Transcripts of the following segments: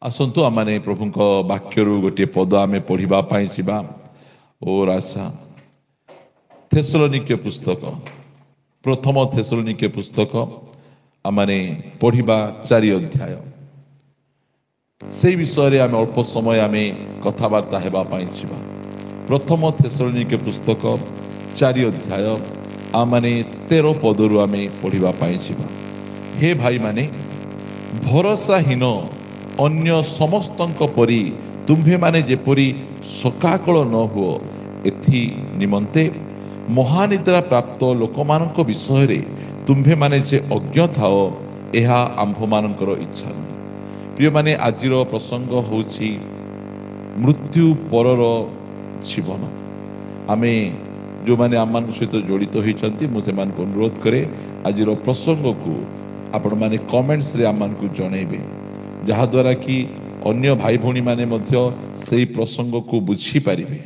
आसतु आमे प्रभु वाक्य गोटे पद आम पढ़ापी जा और आशा थेसलोनिके पुस्तक प्रथम थेसलोनिके पुस्तक आमे पढ़ा 4 अध्याय से विषय आम अल्प समय आम कथबार्ता होगापी जा प्रथम थेसलोनिके पुस्तक 4 अध्याय आमे 13 पदरु आम पढ़ापी जा। हे भाई माने भरोसाहीन अन्य समस्तक परी तुम्भे माने जेपरी सकाकल न हो एथि निमंते महानिद्रा प्राप्त लोकमानक विषय रे तुम्भे माने जे अज्ञ थाओ एहा आंभ मानकर इच्छा नहीं। प्रिय माने आजिर प्रसंग होछि मृत्यु परर जीवन। आमे जो माने आमान सहित जड़ित होइछंती मु से मान को अनुरोध करे आजिर प्रसंग को आपण माने कमेंट्स रे आमान को जणैबे जहा द्वारा कि अन्य भाई भौणी माने मध्य सेही प्रसंग को बुझी पारिबे।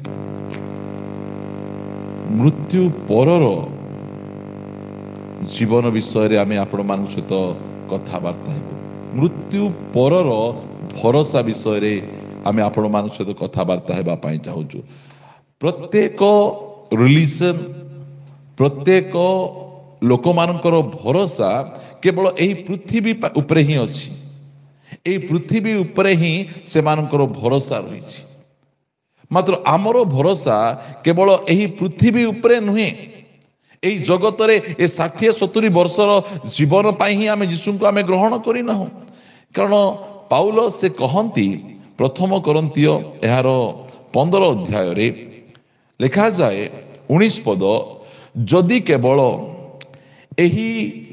मृत्यु परर जीवन विषय रे आमे आपण मान सहित कथबार्ता हेबो। मृत्यु परर भरोसा विषय रे आमे आपण मान सहित कथबार्ता हेबा पई चाहूछु। प्रत्येक रिलीजन प्रत्येक लोक मानकर भरोसा केवल एही पृथ्वी उपरे ही अछि। एही पृथ्वी उपरे ही से मानकर भरोसा रही। मात्र आमर भरोसा केवल एही पृथ्वी उपरे नुहे एही जगत रे ए 60-70 वर्षर जीवन पाई ही आमे यीशु को आमे ग्रहण करि नहु। कारण पाउल से कहंती प्रथम कोरिन्थिय एहार 15 अध्याय रे लिखा जाए 19 पद जदि केवल एही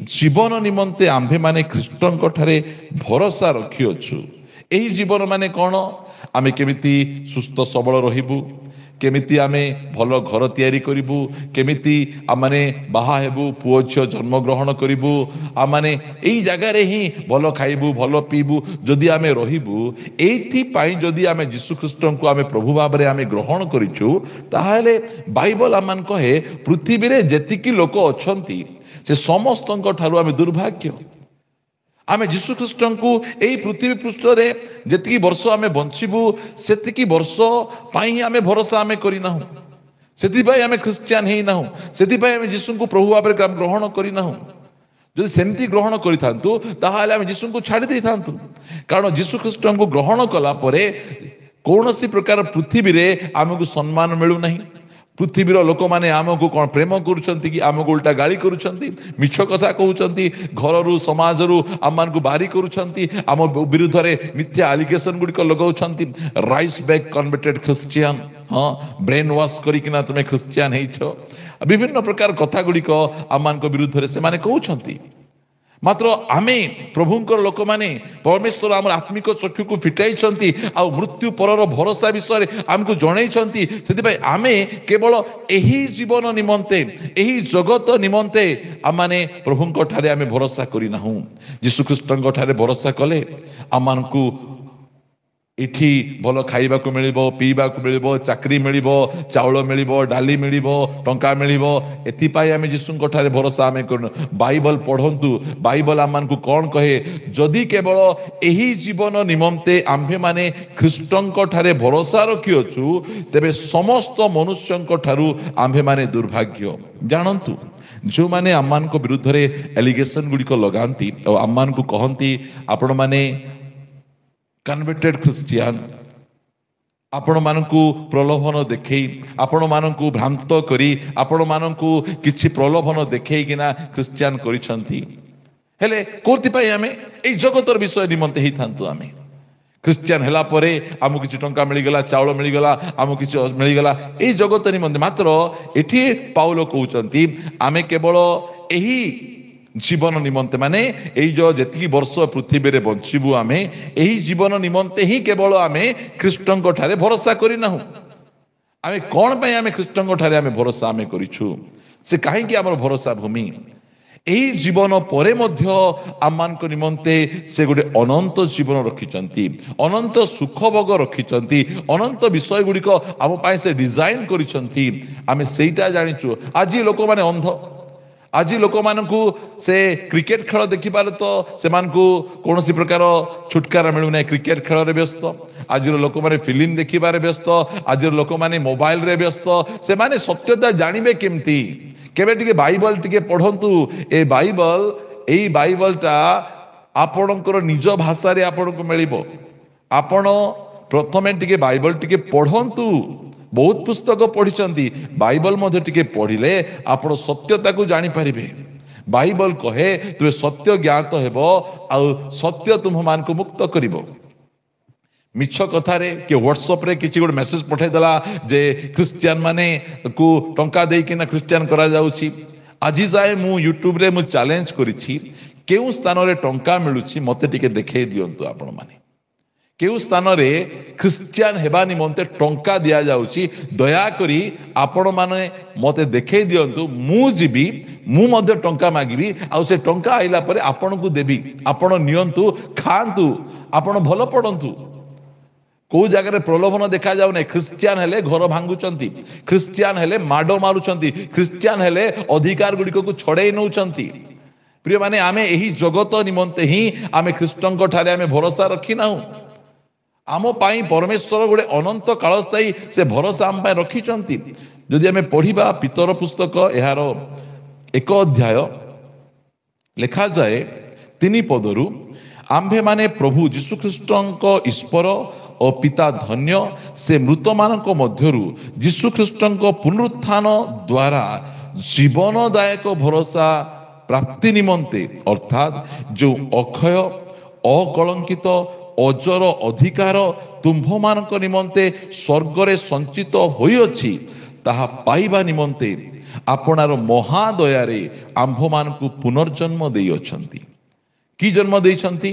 जीवन निमंते आंभे माने ख्रीष्टन ठारे भरोसा रखिअछु। एही जीवन माने कौन आमे केमिति सुस्थ सबल रहिबु केमिति आमे भल घर तैयारी करिबु केमिति आमाने बाहा हेबु पुओ झियो जन्म ग्रहण करिबु आमाने एही जगह रे ही भल खाइबु भल पीबु जदि आमे रहिबु एथि पाई जदि आमे यीशु ख्रीष्टन को आमे प्रभु भाव रे आमे ग्रहण करिछु ताहाले बाइबल आमान कहे पृथ्वी रे जेतिकी लोक अछंती से समस्तक ठारू आमे दुर्भाग्य। आमे यीशु ख्रीष्टन को एही पृथ्वी पृष्ठ रे जेतिकी वर्ष आमे बंचिबु सेतिकी वर्ष पाई आमे भरोसा आमे करि नाहु। सेति पाई आमे क्रिश्चियन हेई नाहु। सेति पाई आमे यीशु को प्रभु भाव रे ग्रहण करि नाहु। जदि सेमती ग्रहण करिथांतु ताहाले आमे यीशु को छाडी देथांतु। कारण यीशु ख्रीष्टन को ग्रहण कला परे कोनोसी प्रकार पृथ्वी रे आमको सम्मान मिलु नहीं। पृथ्वीर लोक माने आमको कौन प्रेम करुछंती कि आमको उल्टा गाली करुछंती मिछ कथा कहउछंती घररू समाजरू आमान को बारी करुछंती आम विरुद्ध रे मिथ्या एलिगेशन गुडी को लगाउछंती राइस बैक कन्वर्टेड क्रिश्चियन हाँ ब्रेन वॉश करिकिना तुमे क्रिश्चियन हेइछो विभिन्न प्रकार कथा गुडी को आमान को विरुद्ध रे से माने कहउछंती। मात्र आमे प्रभुंकर लोक माने परमेश्वर आम आत्मिक चक्षु को फिटाई आ मृत्यु परर भरोसा विषय आमको जणई से आमे केवल एही जीवन निमंते एही जगत निमंते आमाने प्रभुंक ठारे आमे भरोसा करि नाहु। यीशु ख्रीष्टन ठारे भरोसा कले आमानकु इठी भल खाइबा को मिलिबो पीबा को मिलिबो चाकरी मिलिबो चाउल मिलिबो डाली मिलिबो टंका मिलिबो एथि पाई आमे यीशु ठारे भरोसा आमे करनु। बाइबल पढ़ंतु बाइबल आमान को कौन कहे जदि केवल एही जीवन निमंते आम्भे माने ख्रीष्टन ठारे भरोसा रखिअछु तेबे समस्त मनुष्यन ठारू आम्भे माने दुर्भाग्य। जानंतु जो माने आमान को विरुद्ध रे एलिगेशन गुडी को लगांती और आमान को कहंती आपण माने कन्वर्टेड क्रिश्चियन आपण मानकु प्रलोभन देखई आपण मानकु भ्रांत करी आपण मानकु किछि प्रलोभन देखई किना क्रिश्चियन करिसंती हेले कोर्ति पाई आमे ए जगतर विषय निमंते ही थांतु। आमे क्रिश्चियन हेला परे आमु किछि टंका मिली गला चाउल मिली गला आमु किछि मिली गला ए जगत निमंते मात्र एठी पाउलो कहउचंती आमे केवल एही जीवन निमंते माने एई जो जेतिकी वर्ष पृथ्वी रे बंचिबु आमे एही जीवन निमंते ही केवल आमे ख्रीष्टन को ठारे भरोसा करि नाहु। आमे कोन पय आमे ख्रीष्टन को ठारे आमे भरोसा आमे करिछु से काहे कि हमर भरोसा भूमि एही जीवन परे मध्य आमान को निमंते से गोटे अनंत जीवन रखिचंती अनंत सुख भोग रखिचंती अनंत विषय गुडी को आम पाए से डिजाइन करिचंती। आमे सेटा जानिछु। आज लोक माने अंध आज लोक मानू से क्रिकेट खेल देखिबार तो से कौन प्रकार छुटकारा मिलूना क्रिकेट खेल रे व्यस्त। आज लोक मैंने फिल्म देखिबार व्यस्त। आज लोक मैंने मोबाइल रे व्यस्त। से माने सत्यता जानवे केमती केबे टिके बाइबल टिके पढ़ंतु। ए बाइबलटा आपणकर निज भाषा रे आपनको मिलिबो। आपण प्रथमे टिके बाइबल टिके पढ़ंतु। बहुत पुस्तक पढ़ी बाइबल मध्य टिके पढ़िले आपण सत्यता को जानी पारिबे। बाइबल कहे तुमे सत्य ज्ञात हेबो आउ सत्य तुम मान को मुक्त करिबो। मिछ कथारे कि व्हाट्सएप रे किछि गोटे मेसेज पठाई देला जे क्रिश्चियन माने को टंका देई किना क्रिश्चियन करा जाउछि। आज जाए मु यूट्यूब रे मु चैलेंज करिछि केउ स्थान रे टंका मिलुछि मते टिके देखाई दियंतु। आपण माने केउ स्थान रे क्रिश्चियन हेबा निमंते टंका दिया जाउछि दया करी आपण माने मते देखाई दियंतु। मु जीबी मु मध्य टंका मागिबी आउ से टंका आइला परे आपण को देबी। आपण नियंतु खांतु आपण भलो पडंतु। को जगह प्रलोभन देखा जाउ नै। क्रिश्चियन हेले घर भांगुचंती। क्रिश्चियन हेले माडो मारुचंती। क्रिश्चियन हेले अधिकार गुडी को छड़ाई नउचंती। प्रिय माने आमे एही जगत निमंते ही आमे ख्रीष्टंक ठारे आमे भरोसा रखी नाउ। आम पाई परमेश्वर गोटे अनंत कालस्थायी से भरोसा आम पाई रखिचंती। जदि आमे पढ़िबा पितर पुस्तक यार 1 अध्याय लिखा जाए 3 पदरु आम्भे माने प्रभु जीशु ख्रीष्टंक ईश्वर और पिता धन्य से मृत मानक मध्यरु जीशु ख्रीष्टंक पुनरुत्थान द्वारा जीवनदायक भरोसा प्राप्ति निमंते अर्थात जो अक्षय अकलंकित अजर अधिकार तुम्भ मानक निमंते स्वर्गरे संचित होई अछि ताहा पाइबा निमंते आपनार महादयारे आम्भ मानकु पुनर्जन्म देई अछंती। की जन्म देइछंती?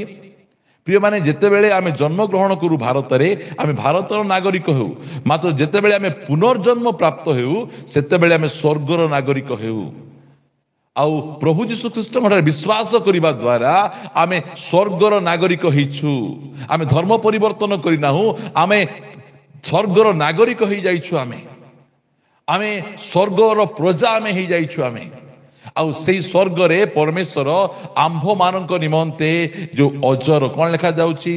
प्रिय माने जेतेबेले आमे जन्म ग्रहण करू भारत रे आमे भारतर नागरिक हेउ। मात्र जेतेबेले आमे पुनर्जन्म प्राप्त हेउ सेतेबेले आमे स्वर्गर नागरिक हेउ। आउ प्रभु जीशु ख्रीष्ट विश्वास करने द्वारा आमे स्वर्गर नागरिक हिचु। आमे धर्म परिवर्तन करिनाहु आमे स्वर्गर नागरिक हो जाइछु। आमे स्वर्गर प्रजा आमे हो जाइछु। आउ सेई स्वर्ग रे परमेश्वर आम्भ मानक निमंते जो अजर कौन लिखा जाउची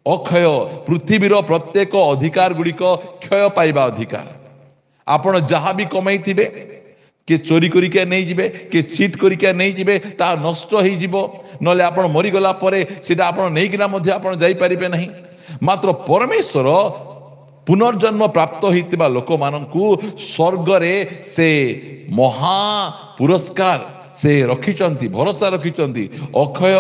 अक्षय पृथ्वीर प्रत्येक अधिकार गुड़िक क्षय पाइबा अधिकार। आपण जहाँ भी कमाई थिबे के चोरी करिके नहीं जिबे के चीट करिके नहीं जिबे ता नष्ट हो जिवो। नले आपण मरी गला परे सेटा आपण नै किना मध्ये आपण जाई परिबे नहीं। मात्र परमेश्वर पुनर्जन्म प्राप्त होइतिबा लोक माननकु स्वर्ग रे से महा पुरस्कार से रखिचंती भरोसा रखिचंती। अक्षय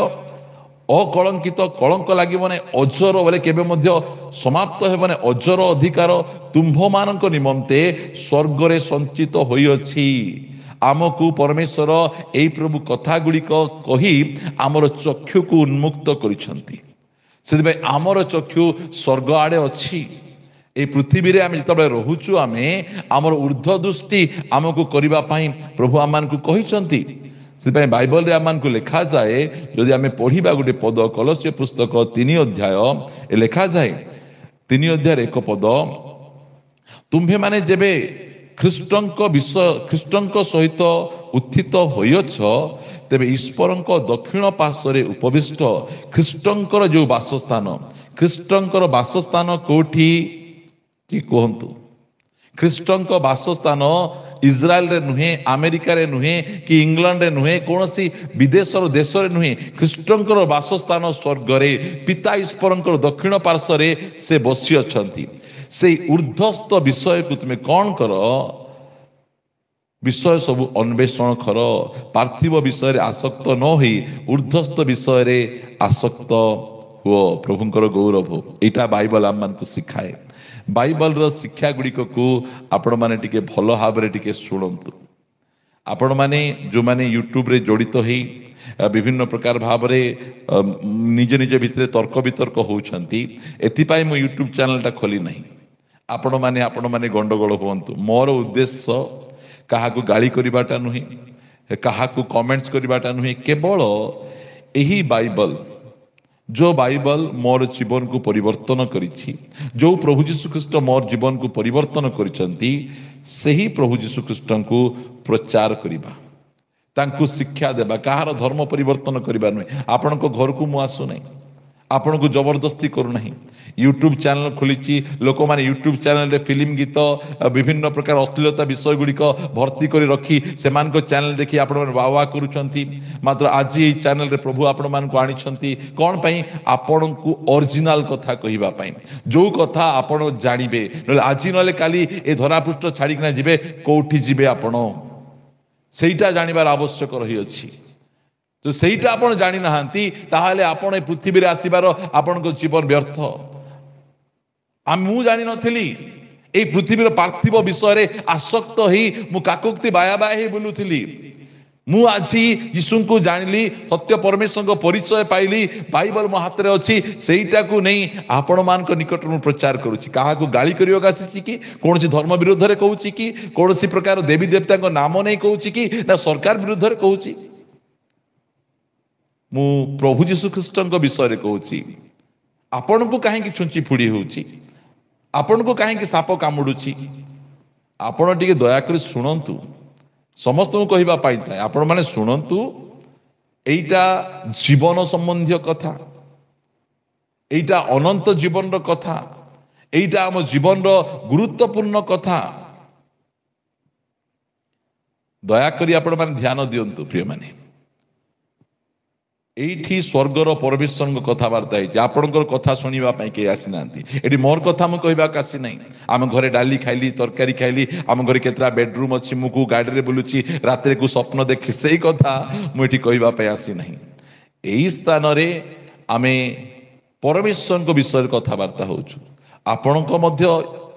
अकलंकित कलंक लागिबो नै अजर बोले केबे मध्ये समाप्त हेबो नै अजर अधिकार तुम्भ मानक निमंते स्वर्ग रे संचित होई अछि। आमकु परमेश्वर एई प्रभु कथा गुड़िक कही आमर चक्षु को उन्मुक्त करिसंती। सेदिबे आमर चक्षु स्वर्ग आड़े अछि। ए पृथ्वी रे आमे जतबे रहुचु आमे आमर ऊर्ध्व दृष्टि आमको करिबा पई प्रभु आमानकु कहिसंती। सेदिबे बाइबल रे आमानकु लिखा जाए यदि आमे पढ़िबा गुटे पद कलस्य पुस्तक 3 अध्याय ए लिखा जाए 3 अध्याय 1 पद तुम्भे माने जेबे ख्रीष्टंक सहित उत्थित होइछ तेबे ईश्वरंक दक्षिण पार्श्वरे उपविष्ट ख्रीष्टंकर जो वासस्थान ख्रीष्टंकर वासस्थान कोठी कि कहतु। ख्रीष्टंक वासस्थान इज्राएल रे नुहे अमेरिका रे नुहे कि इंग्लैंड रे नुहे कोनसी विदेशर देश रे नुहे ख्रीष्टंकर वासस्थान स्वर्ग रे पिता ईश्वरंकर दक्षिण पार्श्वरे से बसी अछंती। से ऊर्ध्वस्त विषय को तुम कौन कर विषय सब अन्वेषण कर पार्थिव विषय आसक्त न हो ऊर्ध्वस्त विषय रे आसक्त हो प्रभुंकर गौरव हो। यहाँ बाइबल आम मान को शिखाए। बाइबल रो शिक्षा गुड़िक को आपण माने टिके भल भाव टिके शुणु। आपण माने जो माने यूट्यूब रे जड़ित हो विभिन्न प्रकार भाव निज निज भितर तर्क वितर्क होउछंती एथिपाई मो यूट्यूब चैनल खोली नहीं। आपण माने गंडगोल हुअंतु। मोर उद्देश्य काहाकू गाली करिबाटा नुहे काहाकू कमेंट्स करिबाटा नुहे केवल यही बाइबल जो बाइबल मोर जीवन को परिवर्तन करिछि जो प्रभु जीशु ख्रीष्ट मोर जीवन को परिवर्तन करिसंती सही प्रभु जीशु ख्रीष्ट को प्रचार करिबा तांकु शिक्षा देबा कहार धर्म परिवर्तन करबा नुहे आपण को घर को मु आसु नहीं आपण को जबरदस्ती करू नहीं यूट्यूब चैनल खोली लोक माने यूट्यूब चैनल रे फिल्म गीत विभिन्न प्रकार अश्लीलता विषय गुड़िक भर्ती कर रखी से चैनल देखी आपण वाह वाह करूछंती मात्र आज ये चैनल रे प्रभु आपण मान को आनिछंती कोन पई आपण को ओरिजिनल कथा कहिबा पई जो कथा आपण जानिबे आज नले काली ए धरापृष्ठ छाड़ी किना जिबे कोठी जिबे आपण सेटा जानिबार आवश्यक रही अछि तो सेटा आपण जानि नहांती ताहाले आपण ए पृथ्वी रे आसीबार आपण को जीवन व्यर्थ मु जानि नथिली ए पृथ्वी रो पार्थिव विषय रे आसक्त ही मु काकुक्ति बाया बाया ही बोलुथिली मु आज यीशु को जानिली सत्य परमेश्वर को परिचय पाइली बाइबल मो हाथ रे अछि सेटा को नहीं आपण मान को निकट मु प्रचार करूची काहा को गाली करियो आसी कि कोनसी धर्म विरुद्ध रे कहूची कि कोनसी प्रकार देवी देवता को नाम नहीं कहूची कि ना सरकार विरुद्ध रे कहूची मु प्रभु यीशु ख्रीष्ट को विषय रे कहूची आपण को काहे कि छुंची फुडी होउची आपण को काहे कि साप कामुडुची आपण टिके दया करी सुनंतु समस्त को कहबा पाई चाहे आपण माने सुनंतु एइटा जीवन संबंधी कथा एइटा अनंत जीवन रो कथा एइटा हम जीवन रो गुरुत्वपूर्ण कथा दया करी आपण माने ध्यान दियंतु प्रिय माने एठी स्वर्गर परमेश्वर कथबार्ता है आपणकर कथा शुणा के आसी ना ये मोर कथा मुझे कहवाक आसी ना आम घरे डाली खाइली तरकारी खाइली आम घरे केतरा बेडरूम अच्छी मुझे गाड़ी में बुलूची रात को स्वप्न देखी से कथा मुझे कहवाई आसी ना यही स्थान आम परमेश्वर विषय कथबार्ता होपण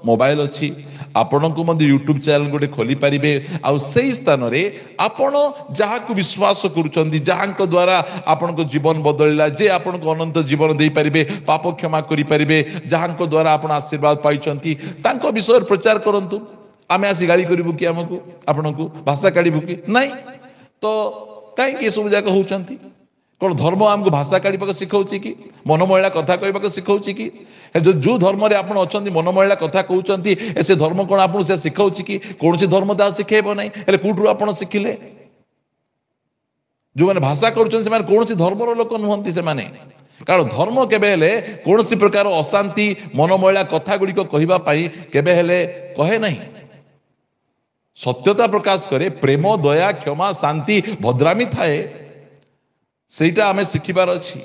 मोबाइल अच्छी आपण को यूट्यूब चैनल गोटे खोली पारिबे आउ सेही स्थान रे आपण जहा को विश्वास करूचंती जहा को द्वारा आपण को जीवन बदलला जे आपण को अनंत जीवन दे पारिबे पाप क्षमा करि पारिबे जहा को द्वारा आपण आशीर्वाद पाइचंती तांको विषय प्रचार करंतु आमे आसी गाली करिबु कि हमकु आपण को भाषा काढिबु कि नहीं तो काई के सब जगह होचंती कौन धर्म आमको भाषा काढ़ा शिखाऊँ कि मनमहिला कथा कहवाक शिखाऊँ कि जो धर्म रे आप मनमहिला कथा कहते से धर्म कौन आपको से शिखाऊँ कि कौन सी धर्म ता शिखेब ना कौटू आप शिखिले जो मैंने भाषा कर कौन सी धर्मर लोक नुहति से कारण धर्म केबे कौन सी प्रकार अशांति मनमहिला कथा गुड़िक कहवाई केबे कहे नहीं सत्यता प्रकाश करे प्रेम दया क्षमा शांति भद्रामी थाए सेटा आमे शिखिबार अछि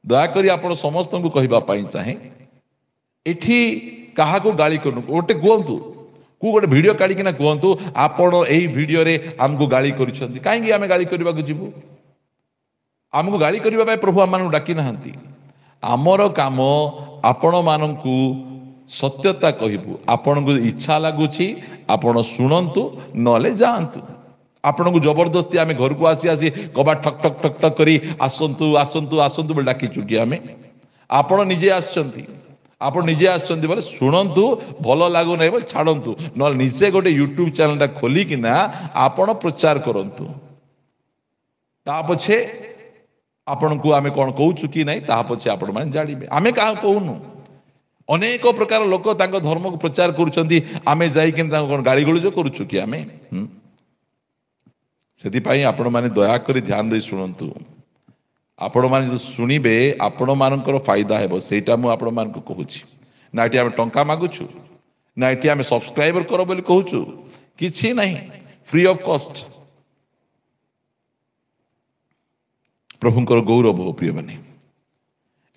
दयाकरी आपण समस्त को कहवाई चाहे एठी कहा को गाली करू गोटे कहतु को गोटे वीडियो काढ़ी कहतु आपण एही वीडियो रे आमको गाली करिसंती काहेकि आमे गाली करबा को जीवु आमको गाली करबा पाए प्रभु आम डाकी नाहंती आमर काम आपण माननकु सत्यता कहबु आपण को इच्छा लागुछि आपण सुनंतु नले जानतु आपण को जबरदस्ती आमे घर को आसी आसी कबा ठक ठक ठक ठक करी आसंतु आसंतु आसंतु बोल डाकी चुकी आमे आपण निजे आछंती आपण निजे आछंती बोले सुनंतु भलो लागु नै बोल छाडंतु न निजे गोटे यूट्यूब चैनल खोली कि ना आपण प्रचार करंतु ता पछे आपण को आमे कोन कहू चुकी नै ता पछे आपण माने जानिबे आमे का कहूनु अनेक प्रकार लोक तांको धर्म को प्रचार करूछंती आमे जाई कि तांको कोन गाली गलुज करू चुकी आमे से आपण मैंने दयाकोरी ध्यान दे शुणु आपण मैंने जो शुणवे आपण मानकर फायदा है सेटा मुझे आपण मान कहूँ ना ये आम टंका मागुछु ना ये आम सब्सक्राइबर कर बोली कहूँ किसी नहीं फ्री ऑफ कॉस्ट प्रभुंकर गौरव हो प्रिय माने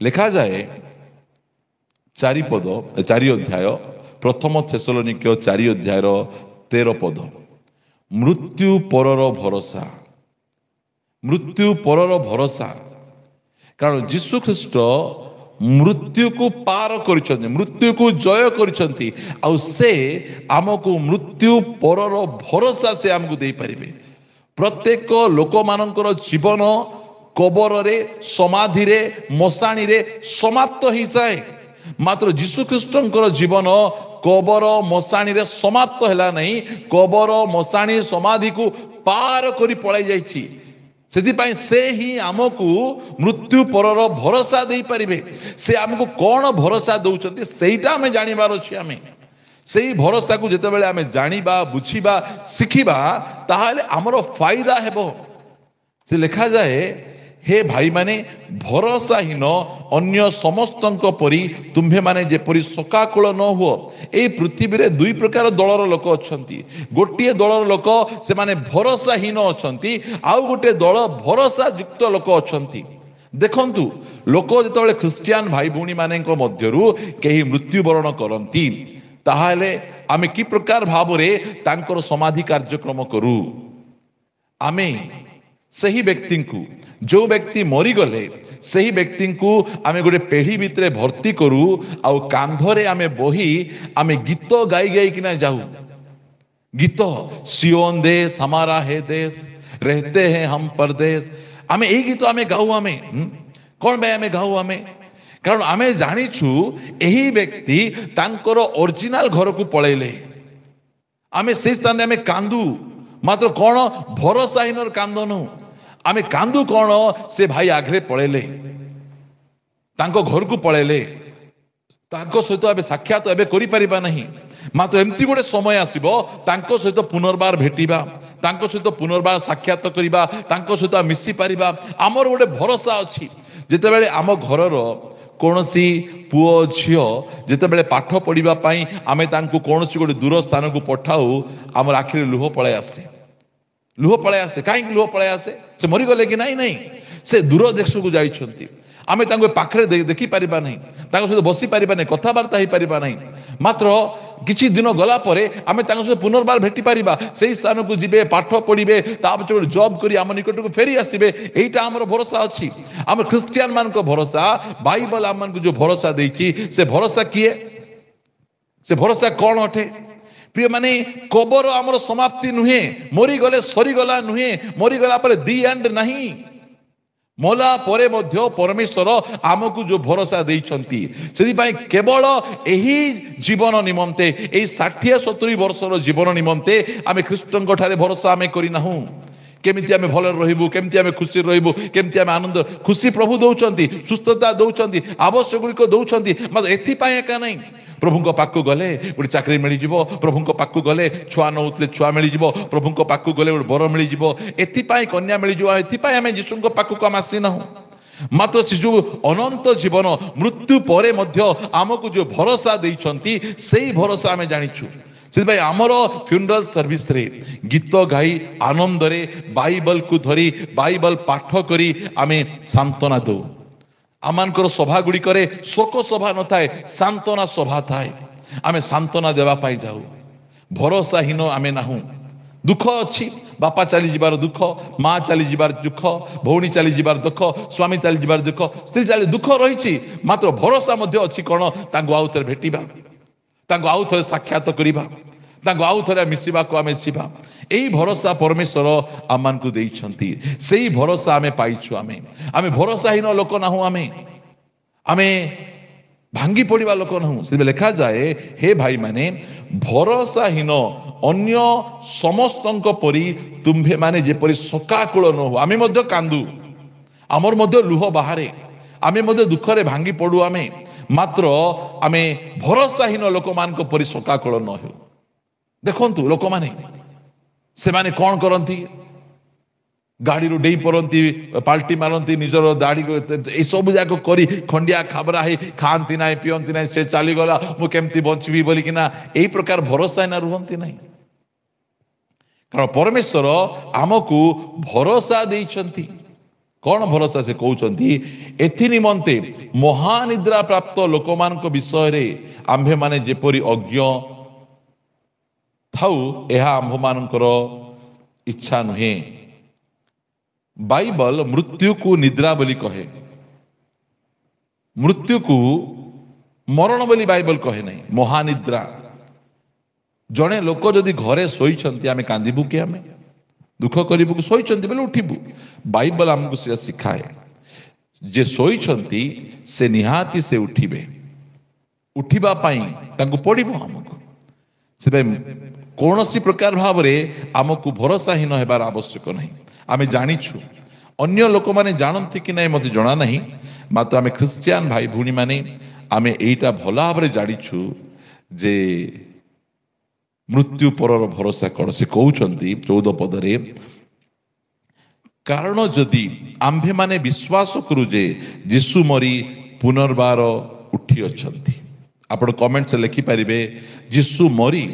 लिखा जाए 4 अध्याय प्रथम थेसलोनिके 4 अध्याय 13 पद मृत्यु परर भरोसा कारण जीशु ख्रीष्ट मृत्यु को पार कर मृत्यु को जय कर से आमको मृत्यु परर भरोसा से आमको दे पारिबे प्रत्येक लोक मानकर जीवन कबर रे समाधि रे मशाणी रे समाप्त हो जाए मात्र जीशु ख्रीष्टंकर जीवन कबर मशाणी रे समाप्त हैला नहीं कबर मशाणी समाधि को पार करी पळाई जाइछि सेथिपाई से ही आमको मृत्यु परर भरोसा दे पारिबे से आमको कौन भरोसा दौचंती सेटा हमें जानिबार अछि हमें ସେଇ ଭରସାକୁ ଯେତେବେଳେ ଆମେ ଜାଣିବା, ବୁଝିବା, ଶିଖିବା, ତାହେଲେ ଆମର ଫାଇଦା ହେବ। ସେ ଲେଖାଯାଏ, ହେ ଭାଇମାନେ, ଭରସାହୀନ ଅନ୍ୟ ସମସ୍ତଙ୍କ ପରି ତୁମ୍ଭେମାନେ ଯେପରି ଶୋକାକୁଳ ନ ହୁଅ। ଏଇ ପୃଥିବୀରେ ଦୁଇ ପ୍ରକାର ଦଳର ଲୋକ ଅଛନ୍ତି। ଗୋଟିଏ ଦଳର ଲୋକ ସେମାନେ ଭରସାହୀନ ଅଛନ୍ତି, ଆଉ ଗୋଟିଏ ଦଳ ଭରସା ଯୁକ୍ତ ଲୋକ ଅଛନ୍ତି। ଦେଖନ୍ତୁ, ଲୋକ ଯେତେବେଳେ ଖ୍ରୀଷ୍ଟିଆନ ଭାଇ ଭଉଣୀ ମାନଙ୍କ ମଧ୍ୟରୁ କେହି ମୃତ୍ୟୁବରଣ କରନ୍ତି, ତାହେଲେ ଆମେ କି ପ୍ରକାର ଭାବରେ ତାଙ୍କର ସମାଧି କାର୍ଯ୍ୟକ୍ରମ କରୁ? ଆମେ ସେହି ବ୍ୟକ୍ତିଙ୍କୁ, ଯେଉଁ ବ୍ୟକ୍ତି ମରିଗଲେ ସେହି ବ୍ୟକ୍ତିଙ୍କୁ ଆମେ ଗୋଟେ ପେଢ଼ି ଭିତରେ ଭର୍ତ୍ତି କରୁ, ଆଉ କାନ୍ଧରେ ଆମେ ବହି ଆମେ ଗୀତ ଗାଇ ଗାଇକିନା ଯାଉ। ଗୀତ, ସିଓନ ଦେଶ ହମାରା ହେ ଦେଶ, ରେହତେ ହେ ହମ ପରଦେଶ। ଆମେ ଏଇ ଗୀତ ଆମେ ଗାଉ। ଆମେ କ'ଣ ପାଇଁ ଆମେ ଗାଉ? କାରଣ ଆମେ ଜାଣିଛୁ ଏହି ବ୍ୟକ୍ତି ତାଙ୍କର ଅରିଜିନାଲ ଘରକୁ ପଳେଇଲେ। ଆମେ ସେଇ ସ୍ଥାନରେ ଆମେ କାନ୍ଦୁ, ମାତ୍ର କ'ଣ ଭରସାହୀନର କାନ୍ଦ ନୁହଁ। ଆମେ କାନ୍ଦୁ କ'ଣ, ସେ ଭାଇ ଆଗରେ ପଳେଇଲେ, ତାଙ୍କ ଘରକୁ ପଳେଇଲେ, ତାଙ୍କ ସହିତ ଏବେ ସାକ୍ଷାତ ଏବେ କରିପାରିବା ନାହିଁ। ମାତ୍ର ଏମିତି ଗୋଟେ ସମୟ ଆସିବ, ତାଙ୍କ ସହିତ ପୁନର୍ବାର ଭେଟିବା, ତାଙ୍କ ସହିତ ପୁନର୍ବାର ସାକ୍ଷାତ କରିବା, ତାଙ୍କ ସହିତ ମିଶି ପାରିବା। ଆମର ଗୋଟେ ଭରସା ଅଛି। ଯେତେବେଳେ ଆମ ଘରର କୌଣସି ପୁଅ ଝିଅ ଯେତେବେଳେ ପାଠ ପଢ଼ିବା ପାଇଁ ଆମେ ତାଙ୍କୁ କୌଣସି ଗୋଟେ ଦୂର ସ୍ଥାନକୁ ପଠାଉ, ଆମର ଆଖିରେ ଲୁହ ପଳାଇ ଆସେ। ଲୁହ ପଳାଇ ଆସେ। କାହିଁକି ଲୁହ ପଳାଇ ଆସେ? ସେ ମରିଗଲେ କି? ନାହିଁ, ସେ ଦୂର ଦେଶକୁ ଯାଇଛନ୍ତି। ଆମେ ତାଙ୍କୁ ପାଖରେ ଦେଖିପାରିବା ନାହିଁ, ତାଙ୍କ ସହିତ ବସିପାରିବା ନାହିଁ, କଥାବାର୍ତ୍ତା ହେଇପାରିବା ନାହିଁ। ମାତ୍ର କିଛି ଦିନ ଗଲା ପରେ ଆମେ ତାଙ୍କ ସହିତ ପୁନର୍ବାର ଭେଟି ପାରିବା। ସେଇ ସ୍ଥାନକୁ ଯିବେ, ପାଠ ପଢ଼ିବେ, ତାପରେ ଗୋଟେ ଜବ୍ କରି ଆମ ନିକଟକୁ ଫେରି ଆସିବେ। ଏଇଟା ଆମର ଭରସା ଅଛି। ଆମ ଖ୍ରୀଷ୍ଟିଆନ ମାନଙ୍କ ଭରସା, ବାଇବଲ ଆମମାନଙ୍କୁ ଯେଉଁ ଭରସା ଦେଇଛି, ସେ ଭରସା କିଏ? ସେ ଭରସା କ'ଣ ଅଟେ? ପ୍ରିୟମାନେ, କବର ଆମର ସମାପ୍ତି ନୁହେଁ। ମରିଗଲେ ସରିଗଲା ନୁହେଁ। ମରିଗଲା ପରେ ଦି ଏଣ୍ଡ ନାହିଁ। ମଲା ପରେ ମଧ୍ୟ ପରମେଶ୍ୱର ଆମକୁ ଯେଉଁ ଭରସା ଦେଇଛନ୍ତି, ସେଥିପାଇଁ କେବଳ ଏହି ଜୀବନ ନିମନ୍ତେ, ଏହି 60-70 ବର୍ଷର ଜୀବନ ନିମନ୍ତେ ଆମେ ଖ୍ରୀଷ୍ଟଙ୍କ ଠାରେ ଭରସା ଆମେ କରିନାହୁଁ। କେମିତି ଆମେ ଭଲରେ ରହିବୁ, କେମିତି ଆମେ ଖୁସିରେ ରହିବୁ, କେମିତି ଆମେ ଆନନ୍ଦ ଖୁସି ପ୍ରଭୁ ଦେଉଛନ୍ତି, ସୁସ୍ଥତା ଦେଉଛନ୍ତି, ଆବଶ୍ୟକ ଗୁଡ଼ିକ ଦେଉଛନ୍ତି। ମାତ୍ର ଏଥିପାଇଁ ଏକା ନାହିଁ। ପ୍ରଭୁଙ୍କ ପାଖକୁ ଗଲେ ଗୋଟେ ଚାକିରି ମିଳିଯିବ, ପ୍ରଭୁଙ୍କ ପାଖକୁ ଗଲେ ଛୁଆ ନଉଥିଲେ ଛୁଆ ମିଳିଯିବ, ପ୍ରଭୁଙ୍କ ପାଖକୁ ଗଲେ ଗୋଟେ ବର ମିଳିଯିବ, ଏଥିପାଇଁ କନ୍ୟା ମିଳିଯିବ, ଏଥିପାଇଁ ଆମେ ଯୀଶୁଙ୍କ ପାଖକୁ ଆମେ ଆସିନାହୁଁ। ମାତ୍ର ସେ ଯେଉଁ ଅନନ୍ତ ଜୀବନ, ମୃତ୍ୟୁ ପରେ ମଧ୍ୟ ଆମକୁ ଯେଉଁ ଭରସା ଦେଇଛନ୍ତି, ସେଇ ଭରସା ଆମେ ଜାଣିଛୁ। ସେଥିପାଇଁ ଆମର ଫ୍ୟୁନରାଲ ସର୍ଭିସରେ ଗୀତ ଗାଇ ଆନନ୍ଦରେ ବାଇବଲକୁ ଧରି ବାଇବଲ ପାଠ କରି ଆମେ ସାନ୍ତ୍ୱନା ଦେଉ। ଆମମାନଙ୍କର ସଭା ଗୁଡ଼ିକରେ ଶୋକ ସଭା ନଥାଏ, ସାନ୍ତ୍ୱନା ସଭା ଥାଏ। ଆମେ ସାନ୍ତ୍ୱନା ଦେବା ପାଇଁ ଯାଉ। ଭରସାହୀନ ଆମେ ନାହୁଁ। ଦୁଃଖ ଅଛି, ବାପା ଚାଲିଯିବାର ଦୁଃଖ, ମା ଚାଲିଯିବାର ଦୁଃଖ, ଭଉଣୀ ଚାଲିଯିବାର ଦୁଃଖ, ସ୍ୱାମୀ ଚାଲିଯିବାର ଦୁଃଖ, ସ୍ତ୍ରୀ ଦୁଃଖ ରହିଛି। ମାତ୍ର ଭରସା ମଧ୍ୟ ଅଛି କ'ଣ? ତାଙ୍କୁ ଆଉ ଥରେ ଭେଟିବା, ତାଙ୍କୁ ଆଉ ଥରେ ସାକ୍ଷାତ କରିବା, ତାଙ୍କୁ ଆଉ ଥରେ ମିଶିବାକୁ ଆମେ ଯିବା। ଏଇ ଭରସା ପରମେଶ୍ୱର ଆମମାନଙ୍କୁ ଦେଇଛନ୍ତି। ସେଇ ଭରସା ଆମେ ପାଇଛୁ। ଆମେ ଭରସାହୀନ ଲୋକ ନାହୁଁ। ଆମେ ଭାଙ୍ଗି ପଡ଼ିବା ଲୋକ ନାହୁଁ। ସେଥିପାଇଁ ଲେଖାଯାଏ, ହେ ଭାଇମାନେ, ଭରସାହୀନ ଅନ୍ୟ ସମସ୍ତଙ୍କ ପରି ତୁମ୍ଭେମାନେ ଯେପରି ଶୋକାକୁଳ ନ ହୁଅ। ଆମେ ମଧ୍ୟ କାନ୍ଦୁ, ଆମର ମଧ୍ୟ ଲୁହ ବାହାରେ, ଆମେ ମଧ୍ୟ ଦୁଃଖରେ ଭାଙ୍ଗି ପଡ଼ୁ। ମାତ୍ର ଆମେ ଭରସାହୀନ ଲୋକମାନଙ୍କ ପରି ଶୋକାକୁଳ ନ ହେଉ। ଦେଖନ୍ତୁ, ଲୋକମାନେ ସେମାନେ କ'ଣ କରନ୍ତି? ଗାଡ଼ିରୁ ଡେଇଁ ପଡ଼ନ୍ତି, ପାଲ୍ଟି ମାରନ୍ତି, ନିଜର ଦାଢ଼ି ଏସବୁ ଯାକ କରି ଖଣ୍ଡିଆ ଖାବରା ହେଇ ଖାଆନ୍ତି ନାହିଁ, ପିଅନ୍ତି ନାହିଁ। ସେ ଚାଲିଗଲା, ମୁଁ କେମିତି ବଞ୍ଚିବି ବୋଲିକିନା ଏଇ ପ୍ରକାର ଭରସା ନା ରୁହନ୍ତି ନାହିଁ। କାରଣ ପରମେଶ୍ୱର ଆମକୁ ଭରସା ଦେଇଛନ୍ତି। କ'ଣ ଭରସା? ସେ କହୁଛନ୍ତି, ଏଥି ନିମନ୍ତେ ମହାନିଦ୍ରା ପ୍ରାପ୍ତ ଲୋକମାନଙ୍କ ବିଷୟରେ ଆମ୍ଭେମାନେ ଯେପରି ଅଜ୍ଞ ଥାଉ, ଏହା ଆମ୍ଭମାନଙ୍କର ଇଚ୍ଛା ନୁହେଁ। ବାଇବଲ ମୃତ୍ୟୁକୁ ନିଦ୍ରା ବୋଲି କହେ। ମୃତ୍ୟୁକୁ ମରଣ ବୋଲି ବାଇବଲ କହେ ନାହିଁ, ମହାନିଦ୍ରା। ଜଣେ ଲୋକ ଯଦି ଘରେ ଶୋଇଛନ୍ତି, ଆମେ କାନ୍ଦିବୁ କି? ଆମେ ଦୁଃଖ କରିବୁ କି? ଶୋଇଛନ୍ତି ବୋଲେ ଉଠିବୁ। ବାଇବଲ ଆମକୁ ସେ ଶିଖାଏ, ଯେ ଶୋଇଛନ୍ତି ସେ ନିହାତି ସେ ଉଠିବେ। ଉଠିବା ପାଇଁ ତାଙ୍କୁ ପଡ଼ିବ ଆମକୁ। ସେଥିପାଇଁ କୌଣସି ପ୍ରକାର ଭାବରେ ଆମକୁ ଭରସାହୀନ ହେବାର ଆବଶ୍ୟକ ନାହିଁ। ଆମେ ଜାଣିଛୁ, ଅନ୍ୟ ଲୋକମାନେ ଜାଣନ୍ତି କି ନାହିଁ ମୋତେ ଜଣା ନାହିଁ, ମାତ୍ର ଆମେ ଖ୍ରୀଷ୍ଟିଆନ ଭାଇ ଭଉଣୀମାନେ ଆମେ ଏଇଟା ଭଲ ଭାବରେ ଜାଣିଛୁ ଯେ मृत्यु परर भरोसा कौन से कहते 14 पदरे कारण जदि आम्भे माने विश्वास करू जे यीशु मरी पुनर्बार उठी अछंती आपण कमेंट से लिखि पारिबे यीशु मरी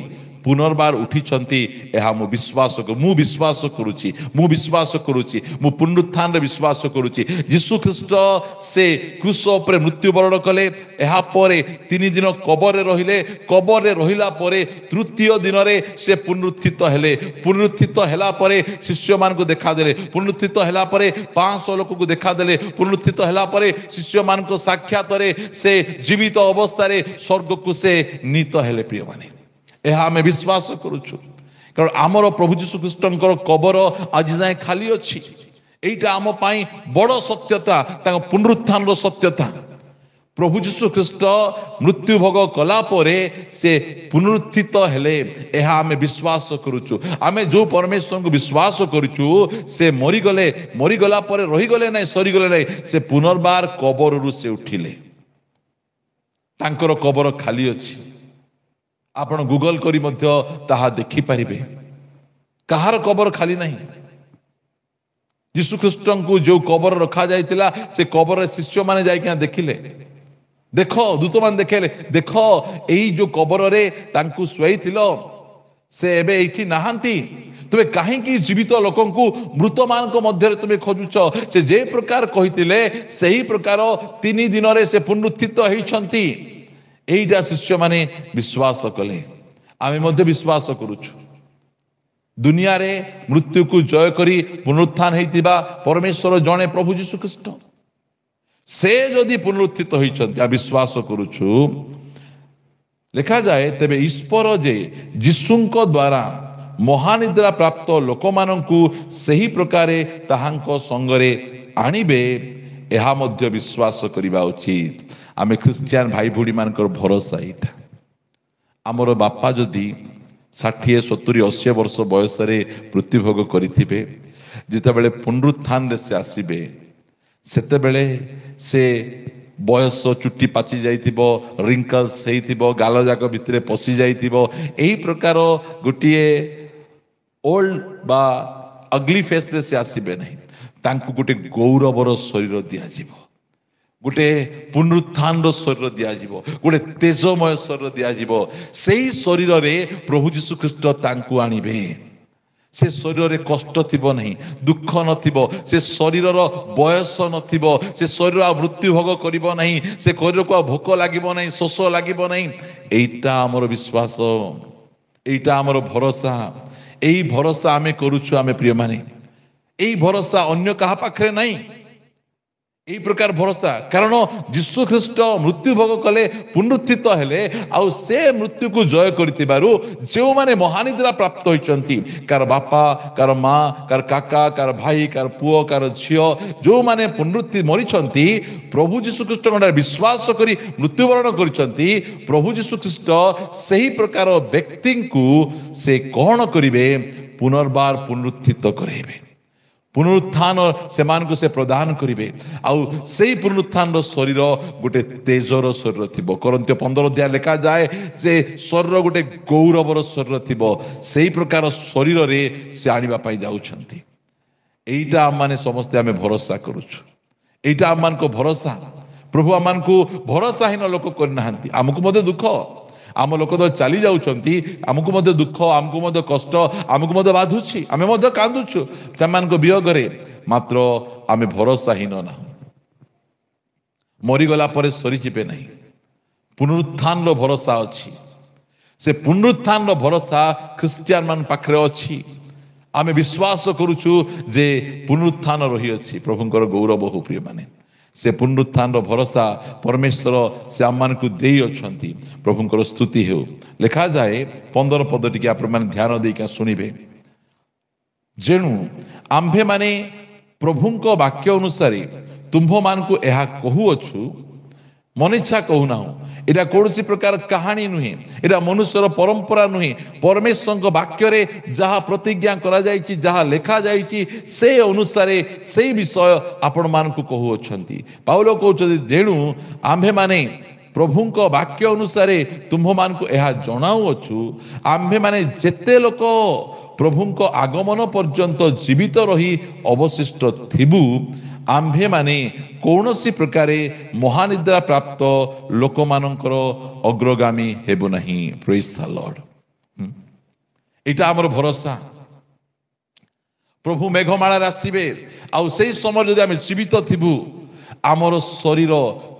पुनर्बार उठिछंती एहा मु विश्वास करूची मु पुनरुत्थान रे विश्वास करूची यीशु ख्रीष्ट से क्रूस पर मृत्युवरण कले एहा परे 3 दिन कबर रे रहिला परे तृतीय दिन रे से पुनरुत्थित हैला परे शिष्य मान को देखा देले पुनरुत्थित हैला परे 500 लोक को देखा देले पुनरुत्थित हैला परे शिष्य मान को साक्षात रे से जीवित अवस्था रे स्वर्ग को से नीत हेले प्रिय माने यह आम विश्वास करुचु कारण आमर प्रभु जीशु ख्रीष्टंकर कबर आज जाए खाली अच्छी एटा आम पाई बड़ सत्यता पुनरुत्थान सत्यता प्रभु जीशु ख्रीष्ट मृत्यु भोग कला परे से पुनरुत्थित हेले यह आम विश्वास करुचु आम जो परमेश्वर को विश्वास करुचु से मरीगला परे रहीगले ना सरीगले ना से पुनर्बार कबर से उठिले तांकर कबर खाली अच्छी आपण गूगल करी मध्य ताहा देखि पारिबे कहार कबर खाली नहीं यीशु ख्रीष्ट को जो कबर रखा जाइतिला से कबर शिष्य माने जाई के देखिले देखो दूत मान देखेले देखो एई जो कबर रे तांकु सुइथिलो से एबे एठी नाहंती तुमे काहेकि जीवित लोकन को मृत मान को मध्य तुमे खोजुछ से जे प्रकार कहितिले सही प्रकार 3 दिन रे से पुनरुत्थित होइछंती एइटा शिष्य माने विश्वास कले आमे मध्य विश्वास करूछु दुनिया रे मृत्यु को जय करी पुनरुत्थान हेतिबा परमेश्वर जणे प्रभु यीशु ख्रीष्ट से जदि पुनरुत्थित होइछंती आ विश्वास करूछु लिखा जाए तेबे ईश्वर जे यीशुंको द्वारा महानिद्रा प्राप्त लोक माननकु सही प्रकारे ताहांको संगरे आनिबे एहा मध्य विश्वास करिबा उचित आमे ख्रिस्टियान भाई भूड़ी मानकर भरोसा इटा आमर बापा जदि 60 70 80 वर्ष बयस रे मृत्युभोग करिथिबे जितेबेले पुनरुत्थान रे से आसीबे सेतेबेले से बयस चुट्टी पाची जाइथिबो रिंकल्स हेइथिबो गाल जाक भितरे पसी जाइथिबो एही प्रकार गोटिए ओल्ड बा अगली फेस रे से आसीबे नहीं तांकु गोटे गौरवर शरीर दिया जीवो गोटे पुनरुत्थान शरीर दिज्व गोटे तेजमय शरीर दिज्व से शरीर रे प्रभु जीशु ख्रीष्ट तांकु आनिबे से शरीर रे कष्ट थिबो नहीं दुख नथिबो से शरीर बयस नथिबो से शरीर मृत्यु भोग करिबो नहीं से शरीर को भोक लागिबो नहीं शोष लागिबो नहीं एइटा हमर विश्वास एइटा हमर भरोसा एई भरोसा आमे करूछु आमे प्रिय माने एई भरोसा अन्य कहा पाखरे नहीं यही प्रकार भरोसा कारण यीशु ख्रीष्ट मृत्यु भोग कले पुनरुत्थित हेले आउ से मृत्यु को जय करितिबारु जो माने महानिद्रा प्राप्त होइचंती कार बापा कार माँ कार काका कार भाई कार पुओ कार झियो जो माने पुनरुत्थि मरिचंती प्रभु यीशु ख्रीष्ट को विश्वास करी मृत्युवरण करिचंती प्रभु यीशु ख्रीष्ट सही प्रकार व्यक्ति को से कौन करिवे पुनर्बार पुनरुत्थित करेबे पुनरुत्थान से मान को से प्रदान करिवे आउ सेही पुनरुत्थान रो शरीर गोटे तेजर शरीर थिबो कोरिन्थियो 15 अध्याय लिखा जाए से शरीर गोटे गौरवर शरीर थिबो सेही प्रकार शरीर रे से आनिबा पाई जाउछंती एइटा हम माने समस्त आमे भरोसा करूछु एइटा हम मान को भरोसा प्रभु हम मान को भरोसाहीन लोक करनाहंती हमकु मधे दुख आम लोक तो चली जाउछंती हमकु मधे दुख हमकु मधे कष्ट हमकु मधे बाधुछि आमे मधे कांदुछु तमान को वियोग रे मात्र आमे भरोसाहीन ना मरी गला परे सरी जिबे नहीं पुनरुत्थान रो भरोसा अछि से पुनरुत्थान रो भरोसा क्रिश्चियन मान पाखरे अछि आमे विश्वास करूछु जे पुनरुत्थान रही अछि प्रभुंकर गौरव हो प्रिय माने से पुनरुत्थान भरोसा परमेश्वर से आम मान को दे अछंती प्रभुंकर स्तुति हो लिखा जाए 15 पद टिके आप ध्यान देका सुनिबे जेणु आम्भे माने प्रभुंक वाक्य अनुसार तुम्भ मान को यह कहू अछु मन इच्छा कहूना एटा कौन प्रकार कहानी नुहे एटा मनुष्यर परंपरा नुहे परमेश्वर वाक्य रे जहाँ प्रतिज्ञा करा जायछि जहाँ लेखा जायछि से अनुसार से विषय आपण मान को कहू अछंती पाउलो कहउछथि जेणु आम्भे माने प्रभुंक वाक्य अनुसार तुम्भमानकु एहा जणाउअछु आम्भे माने जेते लोक प्रभुंक आगमन पर्यंत जीवित रही अवशिष्ट थिबु आम्भे माने कौनसी प्रकारे महानिद्रा प्राप्त लोक मानकर अग्रगामी हेबु नहीं। Praise the Lord. एटा हमर भरोसा। प्रभु मेघमाला आसबे आउ से समय जदि आम जीवित थिबु आमर शरीर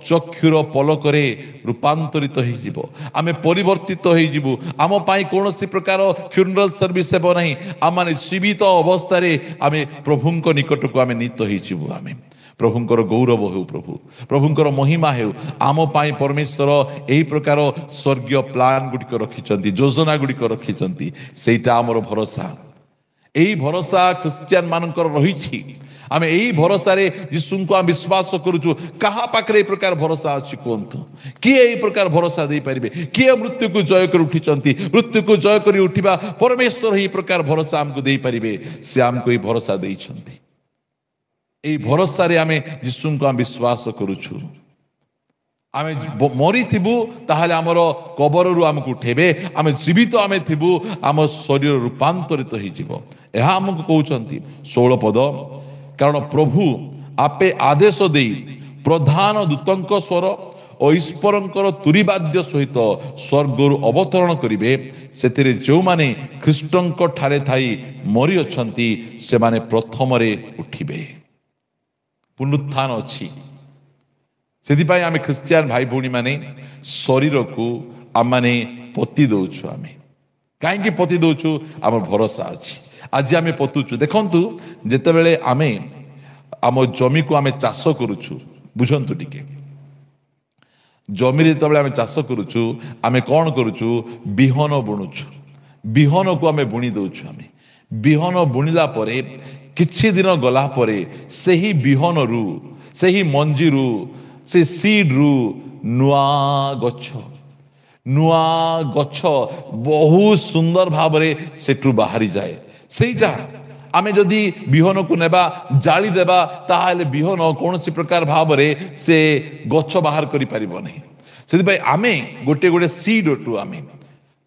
चक्षुर पलकरे रूपांतरित हो आमे परिवर्तित हो आम पाई कौन प्रकार फ्यूनरल सर्विस हेब नहीं आम माने जीवित अवस्था आमे प्रभुंक निकट को आमे नीत हो आमे प्रभुंकर गौरव हो प्रभुंकर महिमा हो आम पाई परमेश्वर यही प्रकार स्वर्गीय प्लान गुड़िक रखिंट योजना गुड़िक रखिंट सेटा आमर भरोसा। यही भरोसा क्रिश्चियन मानकर रही आमे यही भरोसा रे यीशु को आम विश्वास करूँ। कहा पाखरे ए प्रकार भरोसा अच्छी कहतु किए यही प्रकार भरोसा दे पारे किए मृत्यु को जय कर उठी मृत्यु को जय कर उठा परमेश्वर यही प्रकार भरोसा आमको दे पारे से आमको ये भरोसा देइछंती। यही भरोसा रे आमे यीशु को आम विश्वास करूँ। आमे मरी थिबु ताहाले आमर कबररु आमको उठेबे आमे जीवित आमे थिबु आम शरीर रूपांतरित हो जिवो एहा आमको कहउछंती 16 पद कारण प्रभु आपे आदेश दे प्रधान दूतंक स्वर और ईश्वरंकर तुरीवाद्य सहित स्वर्गरु अवतरण करिवे सेतिरे जो माने ख्रीष्टंक ठारे थाई मरी अछंती से माने प्रथम रे उठिबे। पुनरुत्थान अछि सेति पई आमे क्रिश्चियन भाई भौणी माने शरीर को आम माने पति दउछु आमे काहेकि पति दउछु आम भरोसा अछि। आज आमे पतुछु देखंतु जेते बेले आमे आम जमी को आमे चाष करूछु बुझंतु टिके जमी रे तबले आमे चाष करूछु आमे कोन करूछु बिहन बुणुछु बिहन को आमे बुणी दउछु आमे बिहन बुणिला परे किछि दिन गला परे सेही बिहन रु सेही मंजी रु से सीड रु नुआ गछ बहुत सुंदर भाव सेठू बाहरी जाए सेटा आमे जदि बिहन को नेबा जाली देबा ताहाले बिहन कौन प्रकार भाव से गछ बाहर करि परिबो नहीं। सेति भाई आमे गोटे गोटे सीड टू आमे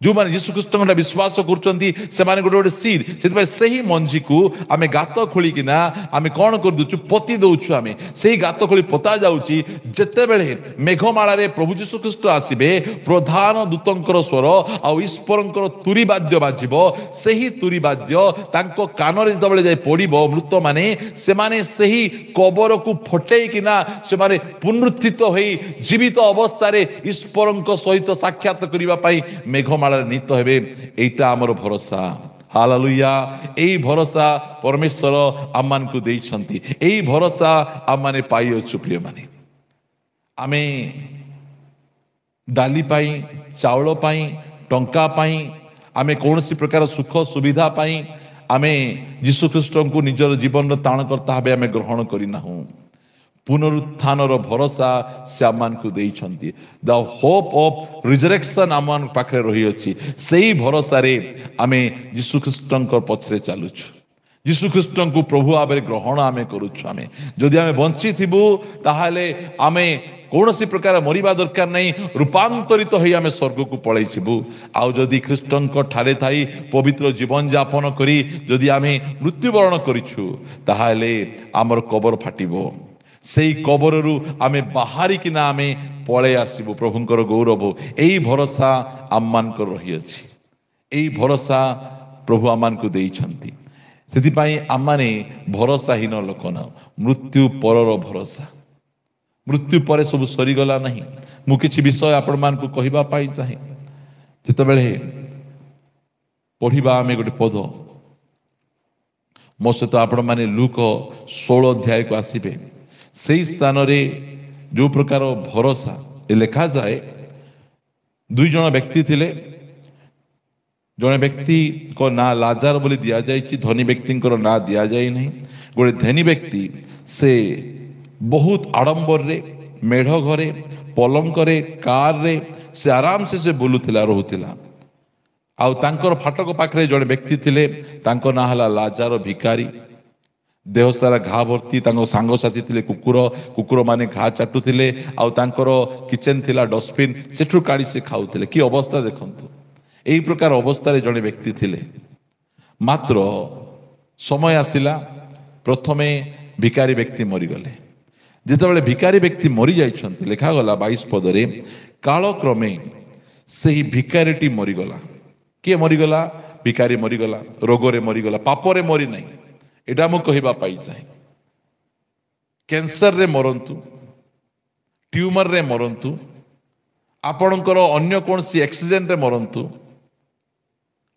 जो माने यीशु ख्रीष्ट विश्वास करछंती से माने गोटे गोटे सीड सेति सही मंजी को आमे गात खोली किना आमे कोन कर दुछु पति दउछु आमे सही गात खोली पता जाउची जेते बेले मेघमाला रे प्रभु यीशु ख्रीष्ट आसीबे प्रधान दूतंकर स्वर आ ईश्वरंकर तुरीवाद्य बाजिबो सही तुरीवाद्य तांको कान रे जबले जाय पड़िबो मृत माने से माने सही कबर को फटेई किना से माने पुनरुत्थित होई जीवित अवस्था रे ईश्वरंक सहित साक्षात करिबा पई मेघमाला नीत हेबे एटा आमर भरोसा। हालेलुया। एई भरोसा परमेश्वर आम मान को देइछंती एई भरोसा आम माने पाई अछु प्रिय माने आमे डाली पाई चावल पाई टंका पाई आमे कौनसी प्रकार सुख सुविधा पाई आमे यीशु ख्रीष्ट को निजर जीवन ताणकर्ता भाबे आमे ग्रहण करिनाहु पुनरुत्थानर भरोसा से आम को देइछंती द होप ऑफ रिजरेक्शन आम पाखे रही अछि सेही भरोसा रे आमे यीशु ख्रीष्टंकर पछरे चालुछु यीशु ख्रीष्ट को प्रभु भाबे ग्रहण आमे करूछु आमे जदि आमे बंची थिबु ताहाले आमे कौनसी प्रकार मरिबा दरकार नहीं रूपांतरित होई आमे स्वर्ग को पळै छिबु आउ जदि ख्रीष्टंक ठारे थाई पवित्र जीवन यापन करी जदि आमे मृत्युवरण करिछु ताहाले आमर कबर फाटिबो सेई कबररु आमे बाहरी किना आमे पळे आसीबु प्रभुंकर गौरव एई भरोसा आम्मान को रही अछि एई भरोसा प्रभु आम्मान को देइछंती सेति पई आम्माने भरोसाहीन लोक न मृत्यु परर भरोसा मृत्यु पर सब सरी गला नहीं मु किछि विषय आपण मान को कहिबा पाई चाहे जेते बेले पढ़िबा आमे गोटे पद मो सहित आपण माने लूक 16 अध्याय को आसीबे से स्थान रे जो प्रकार भरोसा लिखा जाए दुई जन व्यक्ति थिले जड़े व्यक्ति को ना लाजार बोली दिया जाए धनी व्यक्ति ना दिया जाए नहीं गोटे धनी व्यक्ति से बहुत आडंबर रे मेढ़ घरे पलंक रे कार रे से आराम से बुलूला रोला आउ तांकर फाटक पाखरे जड़े व्यक्ति थिले तांको ना हला लाजार भिकारी देह सारा घा भर्ती सांगसाथी थे कुकुर कुकुर माने घा चाटुले आउर किचेन थिला डस्टबिन सेठू काढ़ी से खाऊले कि अवस्था देखंतु यही प्रकार अवस्था जड़े व्यक्ति थिले मात्र समय आसिला प्रथमे भिकारी व्यक्ति मरीगले जितेबाला भिकारी व्यक्ति मरी जाइछन्ति लिखागला 22 पदरे कालक्रमे से ही भिकारीटी मरीगला किए मरीगला भिकारी मरीगला रोगरे मरीगला पापरे मरी नहीं एटा मु कहबा पाई चाहे कैंसर रे मरंतु ट्यूमर रे मरंतु आपणकर अन्य कौन सी एक्सीडेंट रे मरंतु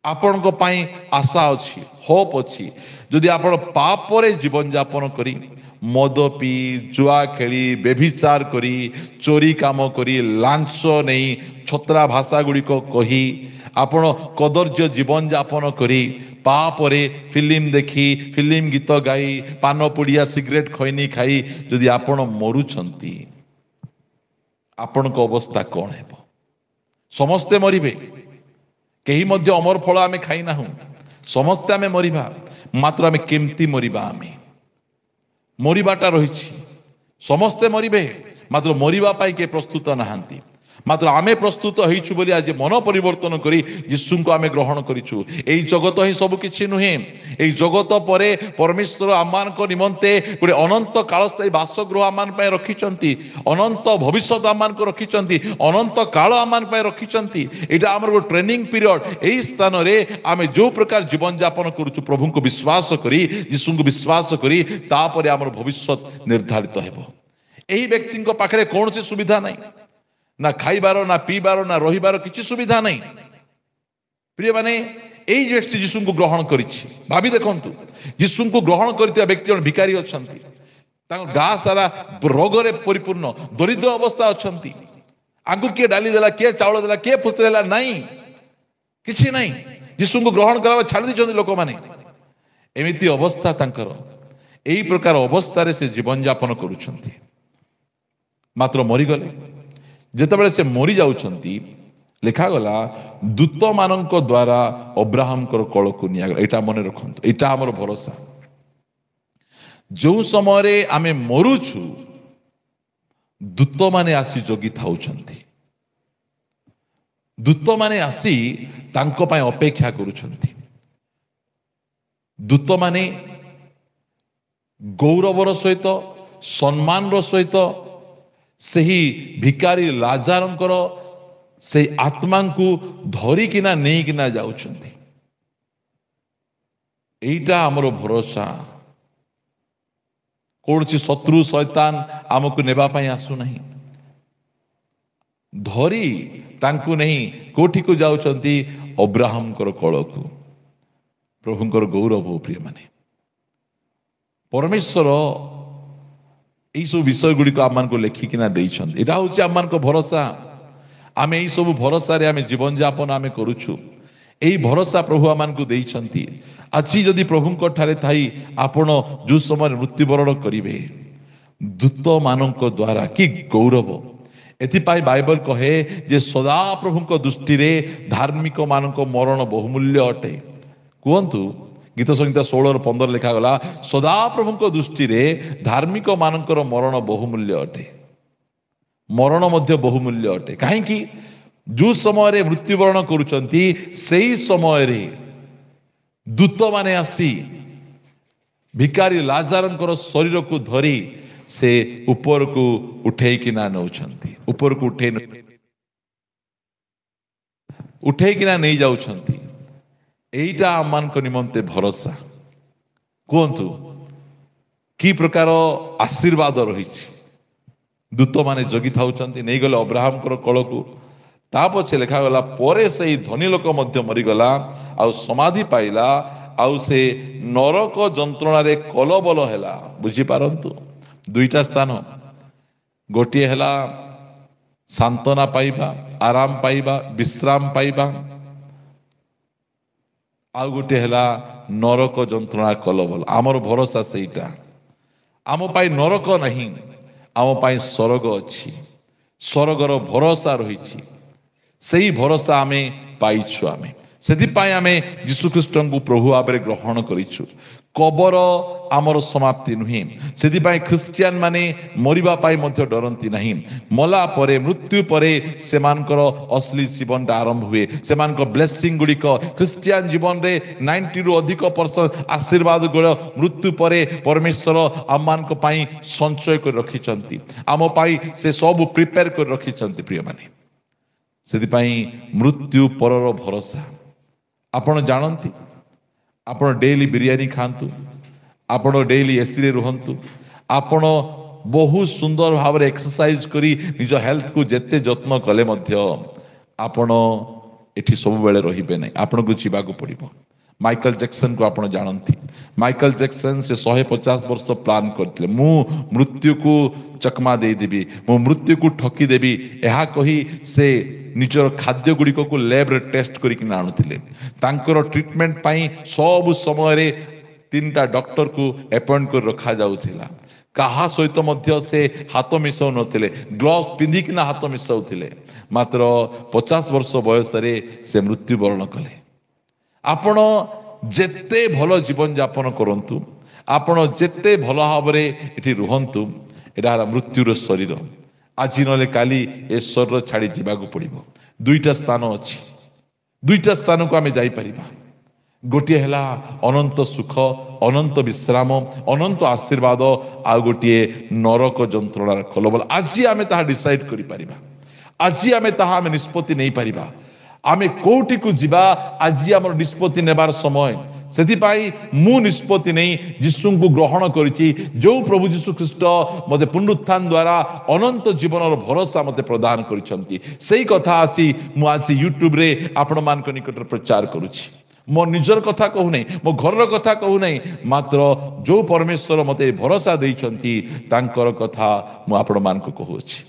आपण को पाई आशा अच्छी होप अच्छी जदि आपण पाप रे जीवन यापन करी मद पी जुआ खेली बेभिचार करी चोरी काम करी लांच नहीं छतरा भाषा गुड़िक कही आपण कदर्य जीवन यापन करी पाप रे फिल्म देखी फिल्म गीत गाई पान पुड़िया सिगरेट खैनी खाई जदि आपण मरुछंती आपण को अवस्था कौन है समस्ते मरिबे कहीं मध्य अमर फल आमे खाई ना समस्ते आमे मरिबा मात्र आमे केमती मरिबा आमे मरिबाटा रही समस्ते मरिबे मात्र मरिबा पाई के प्रस्तुत नहांती मात्र आमे प्रस्तुत होइछु बोली आज मन परिवर्तन करी यीशु को आमे ग्रहण करिछु एई जगत ही सब किछि नुहे एई जगत परे परमेश्वर आमान को निमंते गोटे अनंत कालस्थायी बासगृह आमान पाए रखिचंती अनंत भविष्यत आमान को रखिचंती अनंत काल आमान पाए रखिचंती एटा हमर गो ट्रेनिंग पीरियड एई स्थान रे आमे जो प्रकार जीवन यापन करूछु प्रभु को विश्वास करी यीशु को विश्वास करी तापरे हमर भविष्यत निर्धारित हेबो एई व्यक्ति को पाखरे कौन सी सुविधा नहीं ना खाइबार ना पीबार ना रहिबार किसी सुविधा नहीं प्रिय माने एई व्यक्ति यीशु को ग्रहण करिछि भाभी देखंतु यीशु को ग्रहण करथिया व्यक्ति जन भिखारी अछंती तांको गा सारा रोगरे परिपूर्ण दरिद्र अवस्था अछंती आगु के डाली देला के चावल देला के फुसरेला नहीं किछि नहीं यीशु को ग्रहण करबा छाड़ दिछंती लोक माने एमिति अवस्था तांकर एई प्रकार अवस्था रे से जीवन यापन करूछंती मात्र मरी गले जेतेबेले से मरी जाउछंती लिखागला दूत मानक द्वारा अब्राहम कल को नियागला एटा मन रखंतु एटा हमर भरोसा जो समय रे आमे मरुछु दूत माने आसी जोगी थाउछंती दूत माने आसी तांको पाए अपेक्षा करूछंती दूत माने गौरवर सहित सम्मान सहित सही भिकारी लाजारंकर से आत्मा को धरिकिना नहीं किना जाउछंती एटा हमरो भरोसा कौन सी शत्रु शैतान आमको नेबा पाई आसु नहीं धरी तांकु नहीं कोठी को जाउछंती अब्राहम कर कळ को प्रभुंकर गौरव प्रिय माने परमेश्वर यही सब विषय गुड़िक आम को लेखिकिना देइछंती एटा होछि आम को भरोसा आमे यही सब भरोसा रे आमे जीवन यापन आमे करूछु एही भरोसा प्रभु आम को देइछंती आज जदि प्रभु को ठारे थाई आपण जो समय मृत्युवरण करिवे दूत मानक द्वारा कि गौरव एथिपाई बाइबल कहे जे सदा प्रभु को दृष्टि रे धार्मिक मानक मरण बहुमूल्य अटे कहतु गीत संहिता 16:15 लिखा गला सदा प्रभु को दृष्टि रे धार्मिक मानकर मरण बहुमूल्य अटे मरण मध्य बहुमूल्य अटे कहीं जो समय रे मृत्युवरण करुचंती सेही समय रे दूत माने आसी भिकारी लाजारंकर शरीर को धरी से ऊपर को उठे किना नौछंती ऊपर को उठे किना नहीं जाउछंती एटा आमान को निमंते भरोसा कहतु कि प्रकार आशीर्वाद रही दूत माने जगी थाउछंती नहीं गले अब्राहम कल को तापछे लिखा गला परे से धनी लोक मध्य मरीगला आउ समाधि पाइला आउ से नरक जंत्रणा रे कलबल हैला बुझी पारंतु दुईटा स्थान गोटे हैला सांत्वना पाइबा आराम पाइबा विश्राम पाइबा आउ गोटे हैला नरक जंत्रणा कलबल आमर भरोसा सेटा आम पाई नरक नहीं आम पाई स्वर्ग अच्छी स्वर्गर भरोसा रही से ही भरोसा आमे पाइछु आमे ସେଥିପାଇଁ ଆମେ ଯୀଶୁଖ୍ରୀଷ୍ଟଙ୍କୁ ପ୍ରଭୁ ଭାବରେ ଗ୍ରହଣ କରିଛୁ। କବର ଆମର ସମାପ୍ତି ନୁହେଁ। ସେଥିପାଇଁ ଖ୍ରୀଷ୍ଟିଆନ ମାନେ ମରିବା ପାଇଁ ମଧ୍ୟ ଡରନ୍ତି ନାହିଁ। ମଲା ପରେ, ମୃତ୍ୟୁ ପରେ ସେମାନଙ୍କର ଅଶ୍ଳୀ ଜୀବନଟା ଆରମ୍ଭ ହୁଏ। ସେମାନଙ୍କ ବ୍ଲେସିଂ ଗୁଡ଼ିକ ଖ୍ରୀଷ୍ଟିଆନ ଜୀବନରେ 90ରୁ ଅଧିକ ଆଶୀର୍ବାଦ ଗୁଡ଼ିକ ମୃତ୍ୟୁ ପରେ ପରମେଶ୍ୱର ଆମମାନଙ୍କ ପାଇଁ ସଞ୍ଚୟ କରି ରଖିଛନ୍ତି। ଆମ ପାଇଁ ସେ ସବୁ ପ୍ରିପେୟାର କରି ରଖିଛନ୍ତି ପ୍ରିୟମାନେ। ସେଥିପାଇଁ ମୃତ୍ୟୁ ପରର ଭରସା। ଆପଣ ଜାଣନ୍ତି, ଆପଣ ଡେଲି ବିରିୟାନୀ ଖାଆନ୍ତୁ, ଆପଣ ଡେଲି ଏସିରେ ରୁହନ୍ତୁ, ଆପଣ ବହୁତ ସୁନ୍ଦର ଭାବରେ ଏକ୍ସରସାଇଜ କରି ନିଜ ହେଲ୍ଥକୁ ଯେତେ ଯତ୍ନ କଲେ ମଧ୍ୟ ଆପଣ ଏଠି ସବୁବେଳେ ରହିବେ ନାହିଁ, ଆପଣଙ୍କୁ ଯିବାକୁ ପଡ଼ିବ। ମାଇକେଲ ଜ୍ୟାକ୍ସନକୁ ଆପଣ ଜାଣନ୍ତି। ମାଇକେଲ ଜ୍ୟାକ୍ସନ ସେ 150 ବର୍ଷ ପ୍ଲାନ୍ କରିଥିଲେ, ମୁଁ ମୃତ୍ୟୁକୁ ଚକମା ଦେଇଦେବି, ମୁଁ ମୃତ୍ୟୁକୁ ଠକିଦେବି। ଏହା କହି ସେ ନିଜର ଖାଦ୍ୟ ଗୁଡ଼ିକକୁ ଲ୍ୟାବ୍ରେ ଟେଷ୍ଟ କରିକିନା ଆଣୁଥିଲେ। ତାଙ୍କର ଟ୍ରିଟମେଣ୍ଟ ପାଇଁ ସବୁ ସମୟରେ 3ଟା ଡକ୍ଟରକୁ ଆପଏଣ୍ଟ କରି ରଖାଯାଉଥିଲା। କାହା ସହିତ ମଧ୍ୟ ସେ ହାତ ମିଶାଉ ନଥିଲେ, ଗ୍ଲୋଭ୍ସ ପିନ୍ଧିକିନା ହାତ ମିଶାଉଥିଲେ। ମାତ୍ର 50 ବର୍ଷ ବୟସରେ ସେ ମୃତ୍ୟୁବରଣ କଲେ। ଆପଣ ଯେତେ ଭଲ ଜୀବନଯାପନ କରନ୍ତୁ, ଆପଣ ଯେତେ ଭଲ ଭାବରେ ଏଠି ରୁହନ୍ତୁ, ଏଇଟା ହେଲା ମୃତ୍ୟୁର ଶରୀର। ଆଜି ନହେଲେ କାଲି ଏ ଶରୀର ଛାଡ଼ି ଯିବାକୁ ପଡ଼ିବ। 2ଟା ସ୍ଥାନ ଅଛି, 2ଟା ସ୍ଥାନକୁ ଆମେ ଯାଇପାରିବା। ଗୋଟିଏ ହେଲା ଅନନ୍ତ ସୁଖ, ଅନନ୍ତ ବିଶ୍ରାମ, ଅନନ୍ତ ଆଶୀର୍ବାଦ, ଆଉ ଗୋଟିଏ ନରକ ଯନ୍ତ୍ରଣାର କଲବଲ। ଆଜି ଆମେ ତାହା ଡିସାଇଡ୍ କରିପାରିବା। ଆଜି ଆମେ ତାହା ନିଷ୍ପତ୍ତି ନେଇପାରିବା। ଆମେ କୋଉଠିକୁ ଯିବା, ଆଜି ଆମର ନିଷ୍ପତ୍ତି ନେବାର ସମୟ। ସେଥିପାଇଁ ମୁଁ ନିଷ୍ପତ୍ତି ନେଇ ଯୀଶୁଙ୍କୁ ଗ୍ରହଣ କରିଛି। ଯେଉଁ ପ୍ରଭୁ ଯୀଶୁ ଖ୍ରୀଷ୍ଟ ମୋତେ ପୁନରୁତ୍ଥାନ ଦ୍ୱାରା ଅନନ୍ତ ଜୀବନର ଭରସା ମୋତେ ପ୍ରଦାନ କରିଛନ୍ତି, ସେଇ କଥା ଆସି ମୁଁ ଆଜି ୟୁଟ୍ୟୁବରେ ଆପଣମାନଙ୍କ ନିକଟରେ ପ୍ରଚାର କରୁଛି। ମୋ ନିଜର କଥା କହୁନାହିଁ, ମୋ ଘରର କଥା କହୁନାହିଁ, ମାତ୍ର ଯେଉଁ ପରମେଶ୍ୱର ମୋତେ ଭରସା ଦେଇଛନ୍ତି ତାଙ୍କର କଥା ମୁଁ ଆପଣମାନଙ୍କୁ କହୁଅଛି।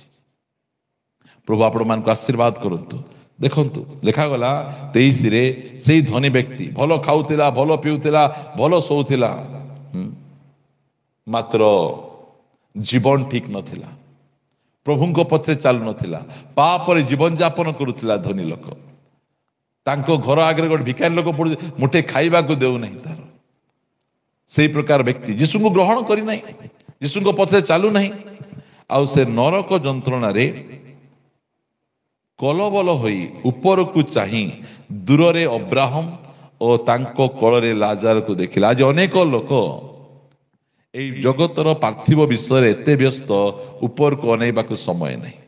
ପ୍ରଭୁ ଆପଣମାନଙ୍କୁ ଆଶୀର୍ବାଦ କରନ୍ତୁ। ଦେଖନ୍ତୁ, ଲେଖାଗଲା 23ରେ, ସେଇ ଧନୀ ବ୍ୟକ୍ତି ଭଲ ଖାଉଥିଲା, ଭଲ ପିଉଥିଲା, ଭଲ ଶୋଉଥିଲା, ମାତ୍ର ଜୀବନ ଠିକ ନଥିଲା, ପ୍ରଭୁଙ୍କ ପଛରେ ଚାଲୁନଥିଲା, ପାପରେ ଜୀବନଯାପନ କରୁଥିଲା। ଧନୀ ଲୋକ, ତାଙ୍କ ଘର ଆଗରେ ଗୋଟେ ଭିକାରୀ ଲୋକ ପଡ଼ୁଛି, ମୁଠେ ଖାଇବାକୁ ଦେଉନାହିଁ ତାର। ସେଇ ପ୍ରକାର ବ୍ୟକ୍ତି ଯୀଶୁଙ୍କୁ ଗ୍ରହଣ କରିନାହିଁ, ଯୀଶୁଙ୍କ ପଛରେ ଚାଲୁନାହିଁ, ଆଉ ସେ ନରକ ଯନ୍ତ୍ରଣାରେ କଲବଲ ହୋଇ ଉପରକୁ ଚାହିଁ ଦୂରରେ ଅବ୍ରାହମ ଓ ତାଙ୍କ କୋଳରେ ଲାଜାରକୁ ଦେଖିଲା। ଆଜି ଅନେକ ଲୋକ এই ଜଗତର ପାର୍ଥିବ ବିଷୟରେ ଏତେ ବ୍ୟସ୍ତ, ଉପରକୁ ଅନେଇବାକୁ ସମୟ ନାହିଁ।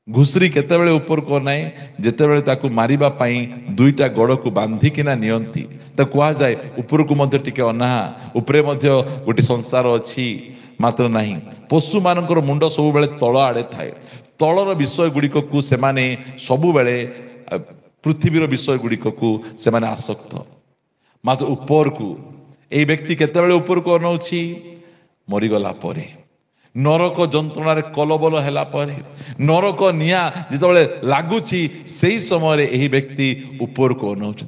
ଘୁଷୁରୀ କେତେବେଳେ ଉପରକୁ ଅନାଏ, ଯେତେବେଳେ ତାକୁ ମାରିବା ପାଇଁ 2ଟା ଗୋଡ଼କୁ ବାନ୍ଧିକିନା ନିଅନ୍ତି, ତାକୁ କୁହାଯାଏ ଉପରକୁ ମଧ୍ୟ ଟିକେ ଅନା, ଉପରେ ମଧ୍ୟ ଗୋଟେ ସଂସାର ଅଛି। ମାତ୍ର ନାହିଁ, ପଶୁମାନଙ୍କର ମୁଣ୍ଡ ସବୁବେଳେ ତଳ ଆଡ଼େ ଥାଏ। ତଳର ବିଷୟ ଗୁଡ଼ିକକୁ ସେମାନେ ସବୁବେଳେ, ପୃଥିବୀର ବିଷୟ ଗୁଡ଼ିକକୁ ସେମାନେ ଆସକ୍ତ। ମାତ୍ର ଉପରକୁ এই ବ୍ୟକ୍ତି କେତେବେଳେ ଉପରକୁ ଅନଉଛି? ମରିଗଲା ପରେ, ନରକ ଯନ୍ତ୍ରଣାରେ କଲବଲ ହେଲା ପରେ, ନରକ ନିଆଁ ଯେତେବେଳେ ଲାଗୁଛି, ସେଇ ସମୟରେ ଏହି ବ୍ୟକ୍ତି ଉପରକୁ ଅନଉଛି।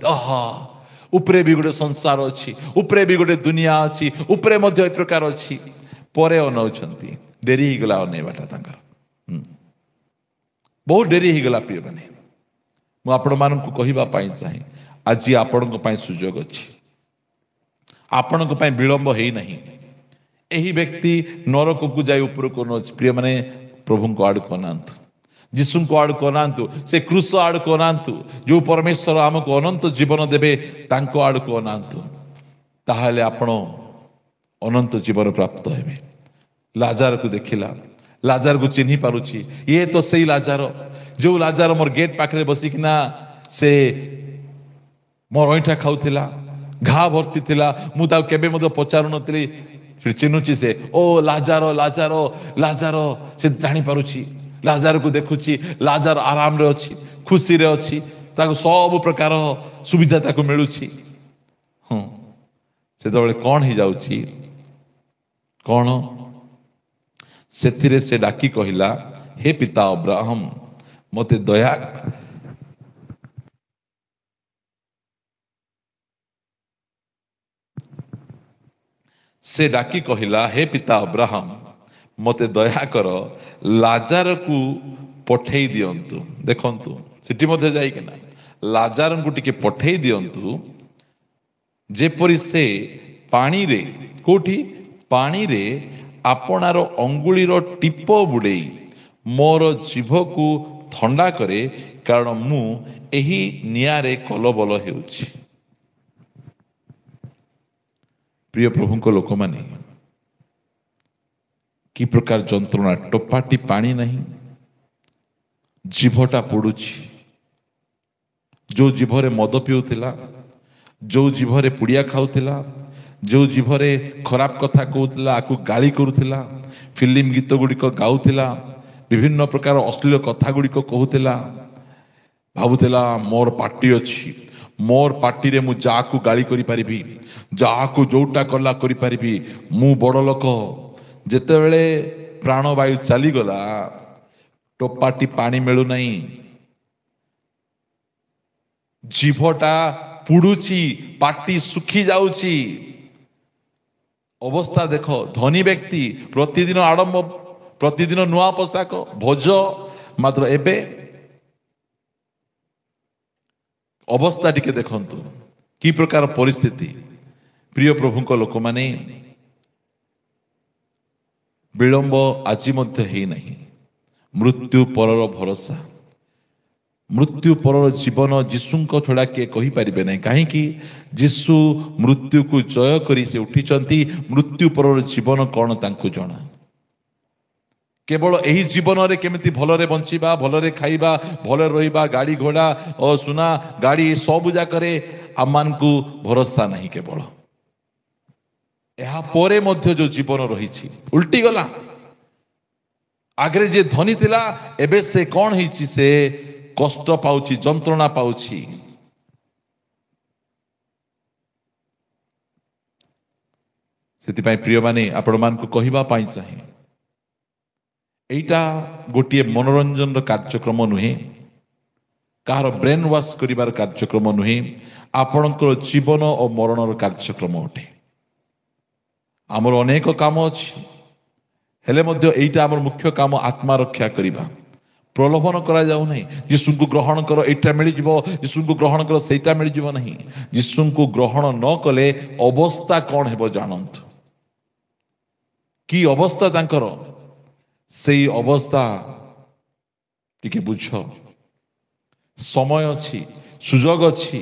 ଉପରେ ବି ଗୋଟେ ସଂସାର ଅଛି, ଉପରେ ବି ଗୋଟେ ଦୁନିଆ ଅଛି, ଉପରେ ମଧ୍ୟ ଏ ପ୍ରକାର ଅଛି। ପରେ ଅନଉଛନ୍ତି। ଡେରି ହେଇଗଲା ଅନେଇବାଟା ତାଙ୍କର, ବହୁତ ଡେରି ହେଇଗଲା। ପ୍ରିୟମାନେ, ମୁଁ ଆପଣମାନଙ୍କୁ କହିବା ପାଇଁ ଚାହେଁ, ଆଜି ଆପଣଙ୍କ ପାଇଁ ସୁଯୋଗ ଅଛି, ଆପଣଙ୍କ ପାଇଁ ବିଳମ୍ବ ହେଇନାହିଁ। ଏହି ବ୍ୟକ୍ତି ନରକକୁ ଯାଇ ଉପରକୁ ଅନଉଛି। ପ୍ରିୟମାନେ, ପ୍ରଭୁଙ୍କ ଆଡ଼କୁ ଅନାନ୍ତୁ, ଯୀଶୁଙ୍କ ଆଡ଼କୁ ଅନାନ୍ତୁ, ସେ କ୍ରୁଶ ଆଡ଼କୁ ଅନାନ୍ତୁ। ଯେଉଁ ପରମେଶ୍ୱର ଆମକୁ ଅନନ୍ତ ଜୀବନ ଦେବେ, ତାଙ୍କ ଆଡ଼କୁ ଅନାନ୍ତୁ। ତାହେଲେ ଆପଣ ଅନନ୍ତ ଜୀବନ ପ୍ରାପ୍ତ ହେବେ। ଲାଜାରକୁ ଦେଖିଲା, ଲାଜାରକୁ ଚିହ୍ନି ପାରୁଛି। ଇଏ ତ ସେଇ ଲାଜାର, ଯେଉଁ ଲାଜାର ମୋର ଗେଟ୍ ପାଖରେ ବସିକିନା ସେ ମୋର ଅଇଁଠା ଖାଉଥିଲା, ଘା ଭର୍ତ୍ତି ଥିଲା। ମୁଁ ତାକୁ କେବେ ମଧ୍ୟ ପଚାରୁନଥିଲି, ଚିହ୍ନୁଛି ସେ। ଓ ଲାଜାର, ଲାଜାର, ଲାଜାର। ସେ ଜାଣିପାରୁଛି, ଲାଜାରକୁ ଦେଖୁଛି। ଲାଜାର ଆରାମରେ ଅଛି, ଖୁସିରେ ଅଛି, ତାକୁ ସବୁ ପ୍ରକାର ସୁବିଧା ତାକୁ ମିଳୁଛି। ସେତେବେଳେ କ'ଣ ହେଇଯାଉଛି, କ'ଣ ସେଥିରେ ସେ ଡାକି କହିଲା, ହେ ପିତା ଅବ୍ରାହମ, ମୋତେ ଦୟା ସେ ଡାକି କହିଲା, ହେ ପିତା ଅବ୍ରାହମ, ମୋତେ ଦୟାକର ଲାଜାରକୁ ପଠେଇ ଦିଅନ୍ତୁ। ଦେଖନ୍ତୁ, ସେଠି ମଧ୍ୟ ଯାଇକିନା ଲାଜାରଙ୍କୁ ଟିକେ ପଠେଇ ଦିଅନ୍ତୁ, ଯେପରି ସେ ପାଣିରେ, କୋଉଠି ପାଣିରେ ଆପଣାର ଅଙ୍ଗୁଳିର ଟିପ ବୁଡ଼େଇ ମୋର ଜିଭକୁ ଥଣ୍ଡା କରେ, କାରଣ ମୁଁ ଏହି ନିଆଁରେ କଲବଲ ହେଉଛି। ପ୍ରିୟ ପ୍ରଭୁଙ୍କ ଲୋକମାନେ, କି ପ୍ରକାର ଯନ୍ତ୍ରଣା! ଟୋପାଟି ପାଣି ନାହିଁ, ଜିଭଟା ପୋଡୁଛି। ଯେଉଁ ଜିଭରେ ମଦ ପିଉଥିଲା, ଯେଉଁ ଜିଭରେ ପୁଡ଼ିଆ ଖାଉଥିଲା, ଯେଉଁ ଜିଭରେ ଖରାପ କଥା କହୁଥିଲା, ଆକୁ ଗାଳି କରୁଥିଲା, ଫିଲ୍ମ ଗୀତ ଗୁଡ଼ିକ ଗାଉଥିଲା, ବିଭିନ୍ନ ପ୍ରକାର ଅଶ୍ଳୀଳ କଥା ଗୁଡ଼ିକ କହୁଥିଲା, ଭାବୁଥିଲା ମୋର ପାର୍ଟି ଅଛି, ମୋର ପାର୍ଟିରେ ମୁଁ ଯାହାକୁ ଗାଳି କରିପାରିବି, ଯାହାକୁ ଯୋଉଟା କଲା କରିପାରିବି, ମୁଁ ବଡ଼ ଲୋକ। ଯେତେବେଳେ ପ୍ରାଣବାୟୁ ଚାଲିଗଲା, ଟୋପାଟି ପାଣି ମିଳୁନାହିଁ, ଜିଭଟା ପୁଡୁଛି, ପାଟି ଶୁଖି ଯାଉଛି। ଅବସ୍ଥା ଦେଖ। ଧନୀ ବ୍ୟକ୍ତି ପ୍ରତିଦିନ ଆଡ଼ମ୍ବ, ପ୍ରତିଦିନ ନୂଆ ପୋଷାକ, ଭୋଜ, ମାତ୍ର ଏବେ ଅବସ୍ଥା ଟିକେ ଦେଖନ୍ତୁ, କି ପ୍ରକାର ପରିସ୍ଥିତି। ପ୍ରିୟ ପ୍ରଭୁଙ୍କ ଲୋକମାନେ, ବିଳମ୍ବ ଆଜି ମଧ୍ୟ ହେଇନାହିଁ। ମୃତ୍ୟୁ ପରର ଭରସା, ମୃତ୍ୟୁ ପରର ଜୀବନ ଯୀଶୁଙ୍କ ଛଡ଼ା କିଏ କହିପାରିବେ ନାହିଁ। କାହିଁକି? ଯୀଶୁ ମୃତ୍ୟୁକୁ ଜୟ କରି ସେ ଉଠିଛନ୍ତି। ମୃତ୍ୟୁ ପରର ଜୀବନ କ'ଣ ତାଙ୍କୁ ଜଣା। କେବଳ ଏହି ଜୀବନରେ କେମିତି ଭଲରେ ବଞ୍ଚିବା, ଭଲରେ ଖାଇବା, ଭଲରେ ରହିବା, ଗାଡ଼ି ଘୋଡ଼ା ଓ ସୁନା ଗାଡ଼ି ସବୁ ଯାକରେ ଆମମାନଙ୍କୁ ଭରସା ନାହିଁ। କେବଳ ଏହା ପରେ ମଧ୍ୟ ଯେଉଁ ଜୀବନ ରହିଛି ଉଲ୍ଟି ଗଲା। ଆଗରେ ଯେ ଧନୀ ଥିଲା, ଏବେ ସେ କ'ଣ ହେଇଛି? ସେ କଷ୍ଟ ପାଉଛି, ଯନ୍ତ୍ରଣା ପାଉଛି। ସେଥିପାଇଁ ପ୍ରିୟମାନେ, ଆପଣମାନଙ୍କୁ କହିବା ପାଇଁ ଚାହେଁ, ଏଇଟା ଗୋଟିଏ ମନୋରଞ୍ଜନର କାର୍ଯ୍ୟକ୍ରମ ନୁହେଁ, କାହାର ବ୍ରେନ୍ ୱାଶ୍ କରିବାର କାର୍ଯ୍ୟକ୍ରମ ନୁହେଁ, ଆପଣଙ୍କର ଜୀବନ ଓ ମରଣର କାର୍ଯ୍ୟକ୍ରମ ଅଟେ। ଆମର ଅନେକ କାମ ଅଛି, ହେଲେ ମଧ୍ୟ ଏଇଟା ଆମର ମୁଖ୍ୟ କାମ, ଆତ୍ମା ରକ୍ଷା କରିବା। ପ୍ରଲୋଭନ କରାଯାଉ ନାହିଁ, ଯୀଶୁଙ୍କୁ ଗ୍ରହଣ କର, ଏଇଟା ମିଳିଯିବ, ଯୀଶୁଙ୍କୁ ଗ୍ରହଣ କର, ସେଇଟା ମିଳିଯିବ ନାହିଁ। ଯୀଶୁଙ୍କୁ ଗ୍ରହଣ ନ କଲେ ଅବସ୍ଥା କ'ଣ ହେବ ଜାଣନ୍ତୁ। କି ଅବସ୍ଥା ତାଙ୍କର, ସେଇ ଅବସ୍ଥା ଟିକେ ବୁଝ। ସମୟ ଅଛି, ସୁଯୋଗ ଅଛି।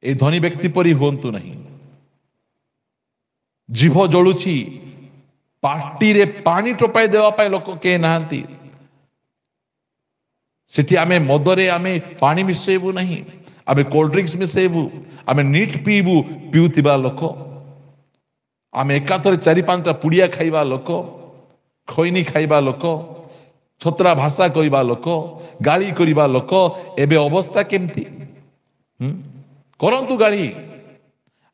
ଏ ଧନୀ ବ୍ୟକ୍ତି ପରି ହୁଅନ୍ତୁ ନାହିଁ। ଜିଭ ଜଳୁଛି, ପାଟିରେ ପାଣି ଟୋପାଇ ଦେବା ପାଇଁ ଲୋକ କେହି ନାହାନ୍ତି। ସେଠି ଆମେ ମଦରେ ଆମେ ପାଣି ମିଶେଇବୁ ନାହିଁ, ଆମେ କୋଲ୍ଡ ଡ୍ରିଙ୍କସ୍ ମିଶେଇବୁ, ଆମେ ନିଟ୍ ପିଇବୁ। ପିଉଥିବା ଲୋକ, ଆମେ ଏକାଥରେ 4-5ଟା ପୁଡ଼ିଆ ଖାଇବା ଲୋକ, ଖଇନି ଖାଇବା ଲୋକ, ଛତ୍ରା ଭାଷା କହିବା ଲୋକ, ଗାଳି କରିବା ଲୋକ। ଏବେ ଅବସ୍ଥା କେମିତି? କରନ୍ତୁ ଗାଳି।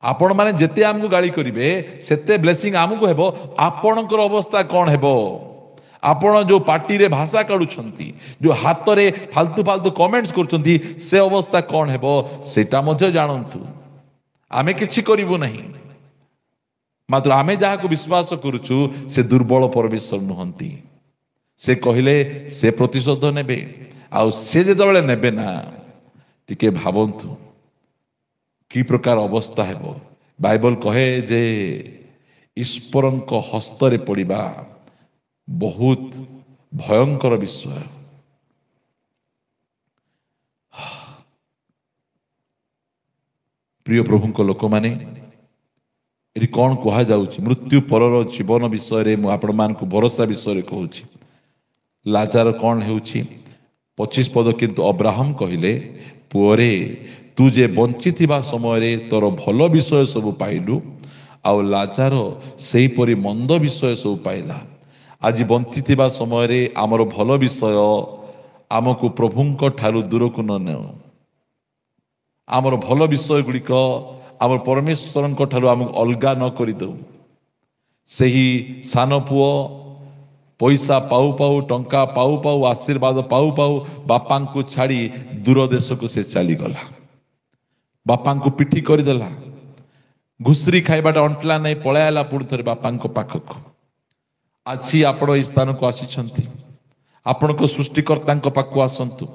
ଆପଣମାନେ ଯେତେ ଆମକୁ ଗାଳି କରିବେ, ସେତେ ବ୍ଲେସିଂ ଆମକୁ ହେବ। ଆପଣଙ୍କର ଅବସ୍ଥା କ'ଣ ହେବ? ଆପଣ ଯେଉଁ ପାଟିରେ ଭାଷା କାଢୁଛନ୍ତି, ଯେଉଁ ହାତରେ ଫାଲତୁ ଫାଲତୁ କମେଣ୍ଟସ୍ କରୁଛନ୍ତି, ସେ ଅବସ୍ଥା କ'ଣ ହେବ ସେଇଟା ମଧ୍ୟ ଜାଣନ୍ତୁ। ଆମେ କିଛି କରିବୁ ନାହିଁ, ମାତ୍ର ଆମେ ଯାହାକୁ ବିଶ୍ୱାସ କରୁଛୁ ସେ ଦୁର୍ବଳ ପରମେଶ୍ୱର ନୁହନ୍ତି। ସେ କହିଲେ ସେ ପ୍ରତିଶୋଧ ନେବେ, ଆଉ ସେ ଯେତେବେଳେ ନେବେ ନା, ଟିକେ ଭାବନ୍ତୁ କି ପ୍ରକାର ଅବସ୍ଥା ହେବ। ବାଇବଲ କହେ ଯେ ଈଶ୍ୱରଙ୍କ ହସ୍ତରେ ପଡ଼ିବା ବହୁତ ଭୟଙ୍କର ବିଷୟ। ପ୍ରିୟ ପ୍ରଭୁଙ୍କ ଲୋକମାନେ, ଏଠି କ'ଣ କୁହାଯାଉଛି? ମୃତ୍ୟୁ ପରର ଜୀବନ ବିଷୟରେ ମୁଁ ଆପଣମାନଙ୍କୁ ଭରସା ବିଷୟରେ କହୁଛି। ଲାଜାର କ'ଣ ହେଉଛି? 25 ପଦ, କିନ୍ତୁ ଅବ୍ରାହମ କହିଲେ, ପୁଅରେ, ତୁ ଯେ ବଞ୍ଚିଥିବା ସମୟରେ ତୋର ଭଲ ବିଷୟ ସବୁ ପାଇଲୁ, ଆଉ ଲାଜାର ସେହିପରି ମନ୍ଦ ବିଷୟ ସବୁ ପାଇଲା। ଆଜି ବଞ୍ଚିଥିବା ସମୟରେ ଆମର ଭଲ ବିଷୟ ଆମକୁ ପ୍ରଭୁଙ୍କ ଠାରୁ ଦୂରକୁ ନ ନେଉ। ଆମର ଭଲ ବିଷୟ ଗୁଡ଼ିକ ଆମର ପରମେଶ୍ୱରଙ୍କ ଠାରୁ ଆମକୁ ଅଲଗା ନ କରିଦେଉ। ସେହି ସାନ ପୁଅ ପଇସା ପାଉ ପାଉ, ଟଙ୍କା ପାଉ ପାଉ, ଆଶୀର୍ବାଦ ପାଉ ପାଉ ବାପାଙ୍କୁ ଛାଡ଼ି ଦୂର ଦେଶକୁ ସେ ଚାଲିଗଲା। ବାପାଙ୍କୁ ପିଠି କରିଦେଲା। ଘୁଷୁରି ଖାଇବାଟା ଅଣ୍ଟିଲା ନାହିଁ, ପଳାଇଲା ପୁଣି ଥରେ ବାପାଙ୍କ ପାଖକୁ। ଆଜି ଆପଣ ଏହି ସ୍ଥାନକୁ ଆସିଛନ୍ତି, ଆପଣଙ୍କ ସୃଷ୍ଟିକର୍ତ୍ତାଙ୍କ ପାଖକୁ ଆସନ୍ତୁ।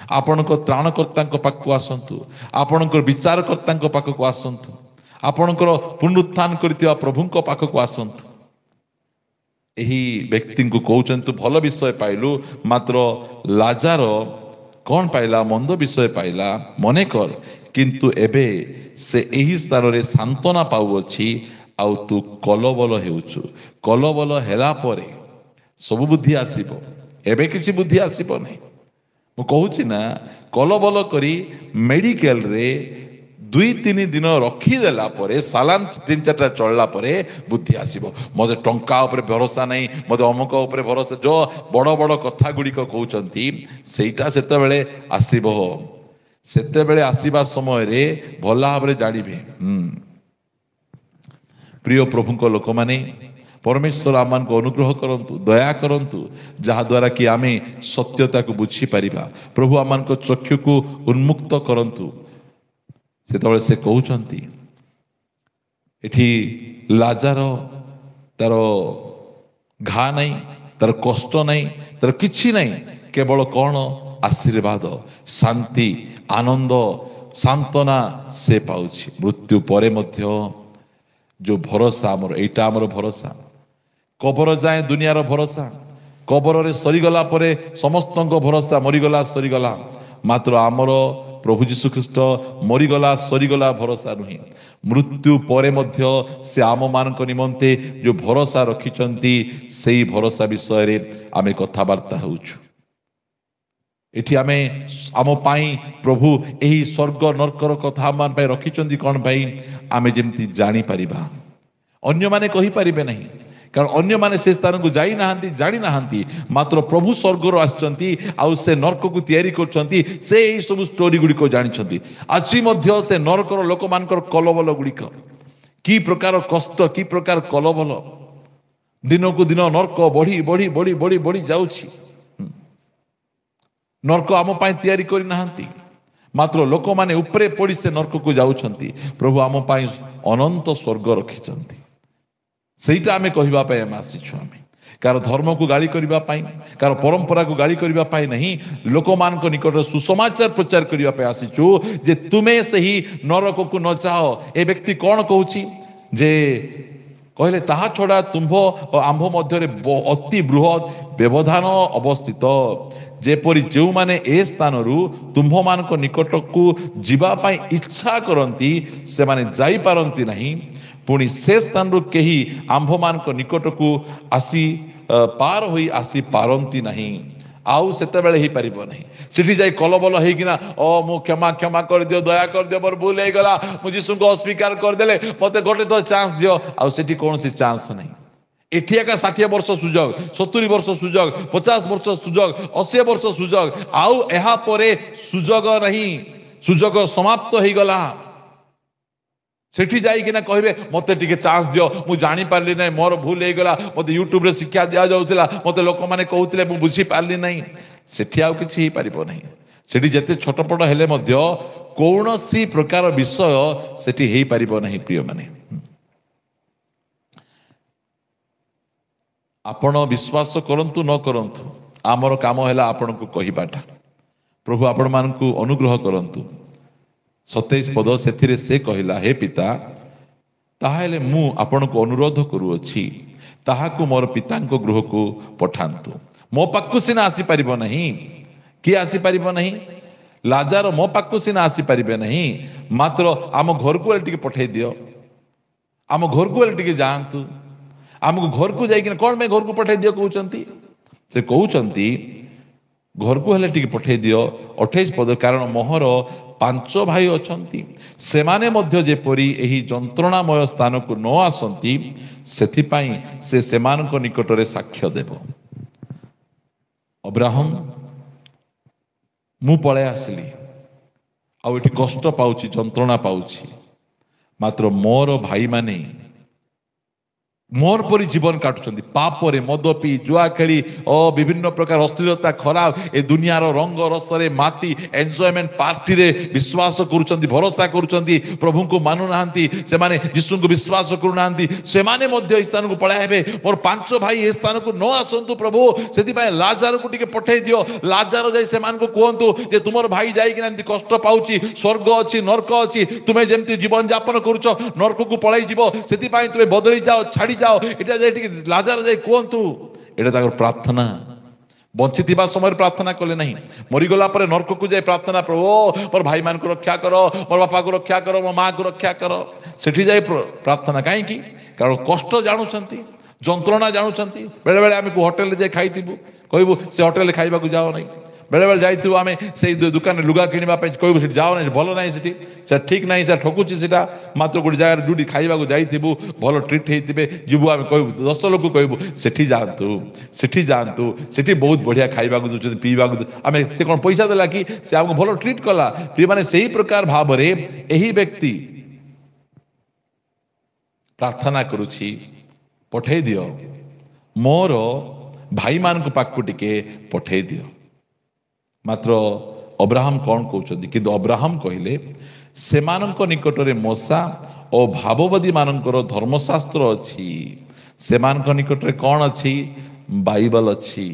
ଆପଣଙ୍କ ତ୍ରାଣକର୍ତ୍ତାଙ୍କ ପାଖକୁ ଆସନ୍ତୁ, ଆପଣଙ୍କର ବିଚାରକର୍ତ୍ତାଙ୍କ ପାଖକୁ ଆସନ୍ତୁ, ଆପଣଙ୍କର ପୁନରୁତ୍ଥାନ କରିଥିବା ପ୍ରଭୁଙ୍କ ପାଖକୁ ଆସନ୍ତୁ। ଏହି ବ୍ୟକ୍ତିଙ୍କୁ କହୁଛନ୍ତି ଭଲ ବିଷୟ ପାଇଲୁ, ମାତ୍ର ଲାଜାର କ'ଣ ପାଇଲା? ମନ୍ଦ ବିଷୟ ପାଇଲା। ମନେକର, କିନ୍ତୁ ଏବେ ସେ ଏହି ସ୍ଥାନରେ ସାନ୍ତ୍ୱନା ପାଉଅଛି, ଆଉ ତୁ କଲବଲ ହେଉଛୁ। କଲବଲ ହେଲା ପରେ ସବୁ ବୁଦ୍ଧି ଆସିବ, ଏବେ କିଛି ବୁଦ୍ଧି ଆସିବ ନାହିଁ। ମୁଁ କହୁଛି ନା, କଲବଲ କରି ମେଡିକାଲରେ 2-3 ଦିନ ରଖିଦେଲା ପରେ, ସାଲାନ 3-4ଟା ଚଳିଲା ପରେ ବୁଦ୍ଧି ଆସିବ। ମୋତେ ଟଙ୍କା ଉପରେ ଭରସା ନାହିଁ, ମୋତେ ଅମୁକ ଉପରେ ଭରସା, ଯେଉଁ ବଡ଼ ବଡ଼ କଥା ଗୁଡ଼ିକ କହୁଛନ୍ତି, ସେଇଟା ସେତେବେଳେ ଆସିବ। ସେତେବେଳେ ଆସିବା ସମୟରେ ଭଲ ଭାବରେ ଜାଣିବେ। ପ୍ରିୟ ପ୍ରଭୁଙ୍କ ଲୋକମାନେ, ପରମେଶ୍ୱର ଆମମାନଙ୍କୁ ଅନୁଗ୍ରହ କରନ୍ତୁ, ଦୟା କରନ୍ତୁ, ଯାହାଦ୍ୱାରା କି ଆମେ ସତ୍ୟତାକୁ ବୁଝିପାରିବା। ପ୍ରଭୁ ଆମମାନଙ୍କ ଚକ୍ଷୁକୁ ଉନ୍ମୁକ୍ତ କରନ୍ତୁ। ସେତେବେଳେ ସେ କହୁଛନ୍ତି, ଏଠି ଲାଜାର ତାର ଘା ନାହିଁ, ତାର କଷ୍ଟ ନାହିଁ, ତାର କିଛି ନାହିଁ, କେବଳ କ'ଣ? ଆଶୀର୍ବାଦ, ଶାନ୍ତି, ଆନନ୍ଦ, ସାନ୍ତ୍ୱନା ସେ ପାଉଛି। ମୃତ୍ୟୁ ପରେ ମଧ୍ୟ ଯେଉଁ ଭରସା ଆମର, ଏଇଟା ଆମର ଭରସା। କବର ଯାଏଁ ଦୁନିଆର ଭରସା, କବରରେ ସରିଗଲା ପରେ ସମସ୍ତଙ୍କ ଭରସା ମରିଗଲା ସରିଗଲା, ମାତ୍ର ଆମର ପ୍ରଭୁ ଯୀଶୁଖ୍ରୀଷ୍ଟ ମରିଗଲା ସରିଗଲା ଭରସା ନୁହେଁ। ମୃତ୍ୟୁ ପରେ ମଧ୍ୟ ସେ ଆମମାନଙ୍କ ନିମନ୍ତେ ଯେଉଁ ଭରସା ରଖିଛନ୍ତି, ସେଇ ଭରସା ବିଷୟରେ ଆମେ କଥାବାର୍ତ୍ତା ହେଉଛୁ। ଏଠି ଆମେ ଆମ ପାଇଁ ପ୍ରଭୁ ଏହି ସ୍ୱର୍ଗ ନର୍କର କଥା ଆମ ପାଇଁ ରଖିଛନ୍ତି। କ'ଣ ପାଇଁ? ଆମେ ଯେମିତି ଜାଣିପାରିବା, ଅନ୍ୟମାନେ କହିପାରିବେ ନାହିଁ, କାରଣ ଅନ୍ୟମାନେ ସେ ସ୍ଥାନକୁ ଯାଇନାହାନ୍ତି, ଜାଣିନାହାନ୍ତି। ମାତ୍ର ପ୍ରଭୁ ସ୍ୱର୍ଗରୁ ଆସିଛନ୍ତି, ଆଉ ସେ ନର୍କକୁ ତିଆରି କରୁଛନ୍ତି, ସେ ଏହିସବୁ ଷ୍ଟୋରି ଗୁଡ଼ିକ ଜାଣିଛନ୍ତି। ଆଜି ମଧ୍ୟ ସେ ନରକର ଲୋକମାନଙ୍କର କଲବଲ ଗୁଡ଼ିକ, କି ପ୍ରକାର କଷ୍ଟ, କି ପ୍ରକାର କଲବଲ, ଦିନକୁ ଦିନ ନର୍କ ବଢ଼ି ବଢ଼ି ବଢ଼ି ବଢ଼ି ବଢ଼ି ଯାଉଛି। ନର୍କ ଆମ ପାଇଁ ତିଆରି କରିନାହାନ୍ତି, ମାତ୍ର ଲୋକମାନେ ଉପରେ ପଡ଼ି ସେ ନର୍କକୁ ଯାଉଛନ୍ତି। ପ୍ରଭୁ ଆମ ପାଇଁ ଅନନ୍ତ ସ୍ୱର୍ଗ ରଖିଛନ୍ତି। ସେଇଟା ଆମେ କହିବା ପାଇଁ ଆମେ ଆସିଛୁ। ଆମେ କାହାର ଧର୍ମକୁ ଗାଳି କରିବା ପାଇଁ, କାହାର ପରମ୍ପରାକୁ ଗାଳି କରିବା ପାଇଁ ନାହିଁ, ଲୋକମାନଙ୍କ ନିକଟରେ ସୁସମାଚାର ପ୍ରଚାର କରିବା ପାଇଁ ଆସିଛୁ ଯେ ତୁମେ ସେହି ନରକକୁ ନ ଯାଅ। ଏ ବ୍ୟକ୍ତି କ'ଣ କହୁଛି? ଯେ କହିଲେ, ତାହା ଛଡ଼ା ତୁମ୍ଭ ଓ ଆମ୍ଭ ମଧ୍ୟରେ ଅତି ବୃହତ୍ ବ୍ୟବଧାନ ଅବସ୍ଥିତ, ଯେପରି ଯେଉଁମାନେ ଏ ସ୍ଥାନରୁ ତୁମ୍ଭମାନଙ୍କ ନିକଟକୁ ଯିବା ପାଇଁ ଇଚ୍ଛା କରନ୍ତି, ସେମାନେ ଯାଇପାରନ୍ତି ନାହିଁ, ପୁଣି ସେ ସ୍ଥାନରୁ କେହି ଆମ୍ଭମାନଙ୍କ ନିକଟକୁ ଆସି ପାର ହୋଇ ଆସିପାରନ୍ତି ନାହିଁ। ଆଉ ସେତେବେଳେ ହେଇପାରିବ ନାହିଁ। ସେଠି ଯାଇ କଲବଲ ହେଇକିନା, ମୁଁ କ୍ଷମା କରିଦିଅ, ଦୟା କରିଦିଅ, ମୋର ଭୁଲ ହେଇଗଲା, ମୁଁ ଯୀଶୁଙ୍କୁ ଅସ୍ୱୀକାର କରିଦେଲେ, ମୋତେ ଗୋଟେ ତ ଚାନ୍ସ ଦିଅ। ଆଉ ସେଠି କୌଣସି ଚାନ୍ସ ନାହିଁ। ଏଠି ଏକା 60 ବର୍ଷ ସୁଯୋଗ, 70 ବର୍ଷ ସୁଯୋଗ, 50 ବର୍ଷ ସୁଯୋଗ, 80 ବର୍ଷ ସୁଯୋଗ, ଆଉ ଏହା ପରେ ସୁଯୋଗ ନାହିଁ। ସୁଯୋଗ ସମାପ୍ତ ହେଇଗଲା। ସେଠି ଯାଇକିନା କହିବେ, ମୋତେ ଟିକେ ଚାନ୍ସ ଦିଅ, ମୁଁ ଜାଣିପାରିଲି ନାହିଁ, ମୋର ଭୁଲ ହେଇଗଲା, ମୋତେ ୟୁଟ୍ୟୁବରେ ଶିକ୍ଷା ଦିଆଯାଉଥିଲା, ମୋତେ ଲୋକମାନେ କହୁଥିଲେ, ମୁଁ ବୁଝିପାରିଲି ନାହିଁ। ସେଠି ଆଉ କିଛି ହେଇପାରିବ ନାହିଁ। ସେଠି ଯେତେ ଛୋଟପଟ ହେଲେ ମଧ୍ୟ କୌଣସି ପ୍ରକାର ବିଷୟ ସେଠି ହେଇପାରିବ ନାହିଁ। ପ୍ରିୟମାନେ, ଆପଣ ବିଶ୍ୱାସ କରନ୍ତୁ ନ କରନ୍ତୁ, ଆମର କାମ ହେଲା ଆପଣଙ୍କୁ କହିବାଟା। ପ୍ରଭୁ ଆପଣମାନଙ୍କୁ ଅନୁଗ୍ରହ କରନ୍ତୁ। 27 ପଦ, ସେଥିରେ ସେ କହିଲା, ହେ ପିତା, ତାହେଲେ ମୁଁ ଆପଣଙ୍କୁ ଅନୁରୋଧ କରୁଅଛି, ତାହାକୁ ମୋର ପିତାଙ୍କ ଗୃହକୁ ପଠାନ୍ତୁ। ମୋ ପାଖକୁ ସିନା ଆସିପାରିବ ନାହିଁ। କିଏ ଆସିପାରିବ ନାହିଁ? ଲାଜାର ମୋ ପାଖକୁ ସିନା ଆସିପାରିବେ ନାହିଁ, ମାତ୍ର ଆମ ଘରକୁ ହେଲେ ଟିକେ ପଠାଇ ଦିଅ, ଆମ ଘରକୁ ହେଲେ ଟିକେ ଯାଆନ୍ତୁ। ଆମକୁ ଘରକୁ ଯାଇକିନା କ'ଣ ପାଇଁ ଘରକୁ ପଠାଇ ଦିଅ କହୁଛନ୍ତି? ସେ କହୁଛନ୍ତି ଘରକୁ ହେଲେ ଟିକେ ପଠାଇ ଦିଅ। 28 ପଦ, କାରଣ ମୋହର 5 ଭାଇ ଅଛନ୍ତି, ସେମାନେ ମଧ୍ୟ ଯେପରି ଏହି ଯନ୍ତ୍ରଣାମୟ ସ୍ଥାନକୁ ନ ଆସନ୍ତି, ସେଥିପାଇଁ ସେ ସେମାନଙ୍କ ନିକଟରେ ସାକ୍ଷ୍ୟ ଦେବ। ଅବ୍ରାହମ, ମୁଁ ପଳାଇ ଆସିଲି, ଆଉ ଏଠି କଷ୍ଟ ପାଉଛି, ଯନ୍ତ୍ରଣା ପାଉଛି, ମାତ୍ର ମୋର ଭାଇମାନେ मोर परी जीवन काटुଛନ୍ତି पापरे मद पी जुआ खेली और विभिन्न प्रकार अश्लीलता खराब ए दुनियार रंग रसरे माती एंजॉयमेंट पार्टी रे विश्वास करूଛନ୍ତି भरोसा करूଛନ୍ତି प्रभु को मानु नाहंती से माने यीशु को विश्वास करू नाहंती से माने मध्य स्थान को पळाइबे मोर पांच भाई ए स्थान को न आसंतु प्रभु सेति पाए लाजार को टिके पठै दियो लाजार जाई से मान को कहंतु जे तुमर भाई जाई कि नांती कष्ट पाउची स्वर्ग अछि नरक अछि तुमे जेमति जीवन यापन करूछ नरक को पळाई जीवो सेति पाए तुमे बदली जाओ छाड़ी जाओ एटा जे लाजार जाई कहंतु एटा ताकर प्रार्थना बंची समय प्रार्थना कले नहीं मरीगला पर नरक को जाए प्रार्थना प्रभु मोर भाई मान को रक्षा करो मोर बापा को रक्षा करो मोर माँ को रक्षा करो सेठी जाए प्रार्थना कहीं कारण कष्ट जानुंट जंत्रणा जानुंट बेले बेले आम होटेल जाए खाइबू कहबू से होटेल खाइबा को जाओ नहीं बेले बेले जाइए आम से दुकान लुगा किणवाई कहबू से जाओ ना भल ना से ठीक ना से ठकुची से मात्र गोटे जगह जोटी खाइबा जाइबू भल ट्रिट होते जीवू आम कहबू 10 लोक कहबू सेठी जातु सेठी बहुत बढ़िया खाइबा दूसरे पीवा आम से कौन पैसा देला कि से आमको भल ट्रिट कला प्रिय माने सही प्रकार भाव में यही व्यक्ति प्रार्थना करुछि पठे दियो मोर भाई मान को पाक टिके पठे दियो मात्र अब्राहम कौन कहते किंतु अब्राहम कहले सेमानंक निकटरे मोसा और भाववादी मानकर धर्मशास्त्र अच्छी सेमानंक निकटरे कौन अच्छी बाइबल अच्छी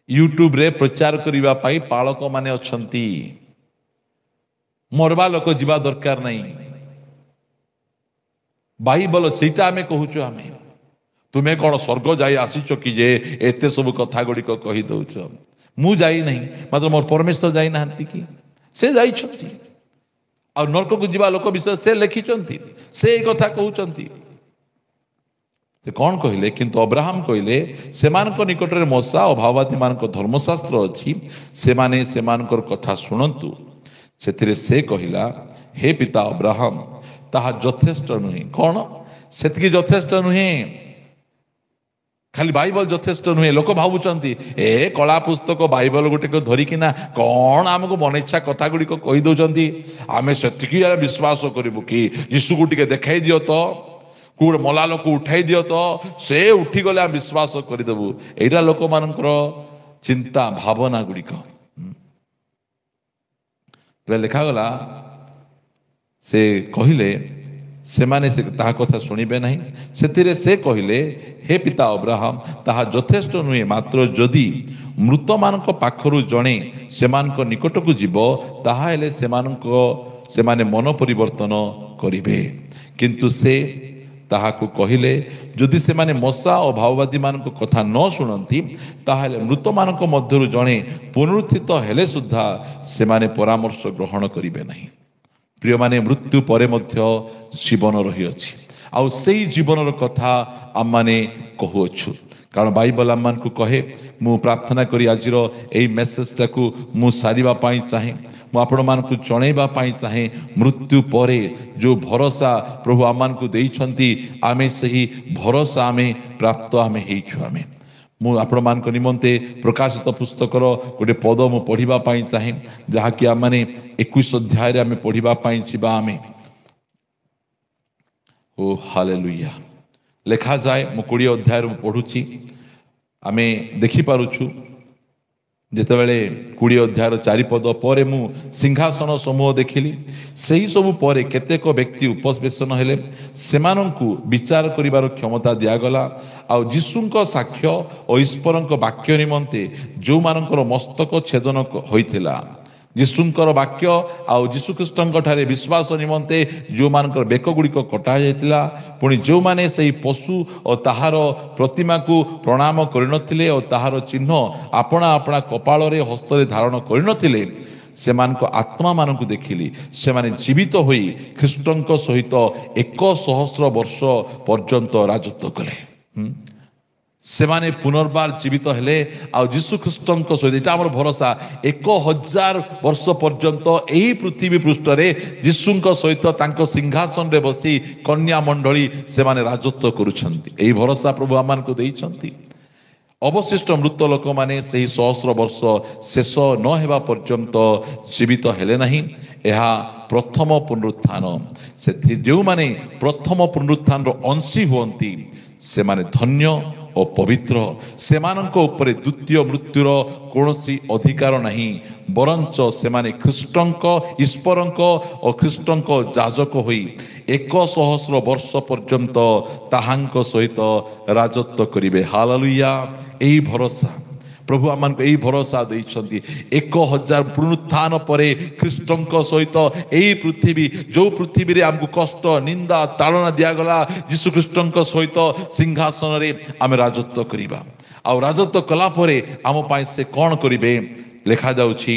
यूट्यूब रे प्रचार करिबा पाई पालक माने अछंती मरवा लोक जीवा दरकार नहीं बाइबल सेटा आमे कहूचो आमे तुम्हें कौन स्वर्ग जाई आसीच कि जे एते सब कथा गुड़िक कही दौच मु जाई नहीं मात्र मोर परमेश्वर जाई नाहंती कि से जाई छंती और नरक को जीवा लोक विषय से लिखिचंती से कथा कहउचंती से कौन कहले किंतु अब्राहम कहले सेमानक निकटरे मोसा और भाववादी मानक धर्मशास्त्र अच्छी से माने सेमानकर कथा शुणंतु सेथिरे से कहिला हे पिता अब्राहम ताहा यथेष्ट नुहे कौन सेतकी यथेष्ट नुहे खाली बाइबल यथेष्ट नुहे लोक भावुंट ए कला पुस्तक बाइबल गोटे धरिकिना कौन आमको मन इच्छा कथा गुड़िक कही दौरान आम से विश्वास करूँ कि यीशु को टिके देखाई दियो तो कौड़ मला लोक उठाई दियो तो से उठी गले आम विश्वास करदेबू एटा लोक मान चिंता भावना गुड़िक लिखागला से कहले से माने से ताहा कथा शुणिबे नहीं सेतिरे से कहले हे पिता अब्राहम ताहा यथेष्ट नुहे मात्र जदि मृत मानक पाखरु जणे सेमानक निकट को जीव ताहा हेले से माने मन परिवर्तन करिवे किंतु से ताहाकु कहले जदि से माने मोसा और भाववादी मानक कथा न शुणती ताहले मृत मानक मध्यरु जणे पुनरुत्थित हेले सुद्धा से माने परामर्श ग्रहण करिवे नहीं प्रिय माने मृत्यु परे मध्य जीवन रही अछि आउ सेई जीवन कथा आम माने कहूछु कारण बाइबल आम को कहे मु प्रार्थना करी आजिर एई मेसेजटा को मु सारिबा पाई चाहे मु आपण मान को जणैबा पाई चाहे मृत्यु परे जो भरोसा प्रभु आम को देइछंती आमे सही भरोसा आमे प्राप्त आमे हेइछु आमे मु आपण मान निमंते प्रकाशित पुस्तकर गोटे पद मु पढ़िबा पाई चाहे जहाँकि आम माने 21 अध्याय आम पढ़िबा पाई छिबा आमे ओ हालेलुया लेखा जाए मु 20 अध्याय पढ़ुची आमे देखि पारुछु जेतेबेले 20 अध्याय 4 पद पर मु सिंहासन समूह देखिली सही सबु परे केतेक व्यक्ति उपवेशन हेले सेमानंकु विचार करिवार क्षमता दियागला आउ जीशुंक साक्ष्य और ईश्वरंक वाक्य निमंते जो मानकर मस्तक छेदन होइथिला जीशुंकर वाक्य आउ जीशुख्रीष्टंक ठारे विश्वास निमंते जो मानकर बेक गुड़िक कटा जाइतिला पुणी जो माने सही पशु और ताहार प्रतिमा को प्रणाम करनथिले और ताहार चिन्ह आपणा आपणा कपाल रे हस्त रे धारण करनथिले सेमानक आत्मा मानकु देखिली से माने जीवित होई ख्रीष्टंक सहित 100 वर्ष पर्यंत राजत्व कले से माने पुनर्बार जीवित हेले आ जीशु ख्रीष्टंक सहित आमर भरोसा 1000 वर्ष पर्यंत यही पृथ्वी पृष्ठ रे जीशुंक सहित तांको सिंहासन रे बसी कन्या मंडली से माने राजत्व करुछंती एही भरोसा प्रभु आमान को देइछंती अवशिष्ट मृत लोक माने सही 100 वर्ष शेष न हेबा पर्यंत जीवित हेले नहीं ଏହା ପ୍ରଥମ ପୁନରୁତ୍ଥାନ। ସେଥି ଯେଉଁମାନେ ପ୍ରଥମ ପୁନରୁତ୍ଥାନର ଅଂଶୀ ହୁଅନ୍ତି ସେମାନେ ଧନ୍ୟ ଓ ପବିତ୍ର। ସେମାନଙ୍କ ଉପରେ ଦ୍ୱିତୀୟ ମୃତ୍ୟୁର କୌଣସି ଅଧିକାର ନାହିଁ, ବରଞ୍ଚ ସେମାନେ ଖ୍ରୀଷ୍ଟଙ୍କ ଈଶ୍ୱରଙ୍କ ଓ ଖ୍ରୀଷ୍ଟଙ୍କ ଯାଜକ ହୋଇ 1,000 ବର୍ଷ ପର୍ଯ୍ୟନ୍ତ ତାହାଙ୍କ ସହିତ ରାଜତ୍ୱ କରିବେ। ହାଲେଲୁୟା। ଏହି ଭରସା ପ୍ରଭୁ ଆମମାନଙ୍କୁ ଏହି ଭରସା ଦେଇଛନ୍ତି। 1,000 ପୁନରୁତ୍ଥାନ ପରେ ଖ୍ରୀଷ୍ଟଙ୍କ ସହିତ ଏହି ପୃଥିବୀ, ଯେଉଁ ପୃଥିବୀରେ ଆମକୁ କଷ୍ଟ ନିନ୍ଦା ତାଡ଼ନା ଦିଆଗଲା, ଯୀଶୁ ଖ୍ରୀଷ୍ଟଙ୍କ ସହିତ ସିଂହାସନରେ ଆମେ ରାଜତ୍ୱ କରିବା। ଆଉ ରାଜତ୍ୱ କଲା ପରେ ଆମ ପାଇଁ ସେ କ'ଣ କରିବେ? ଲେଖାଯାଉଛି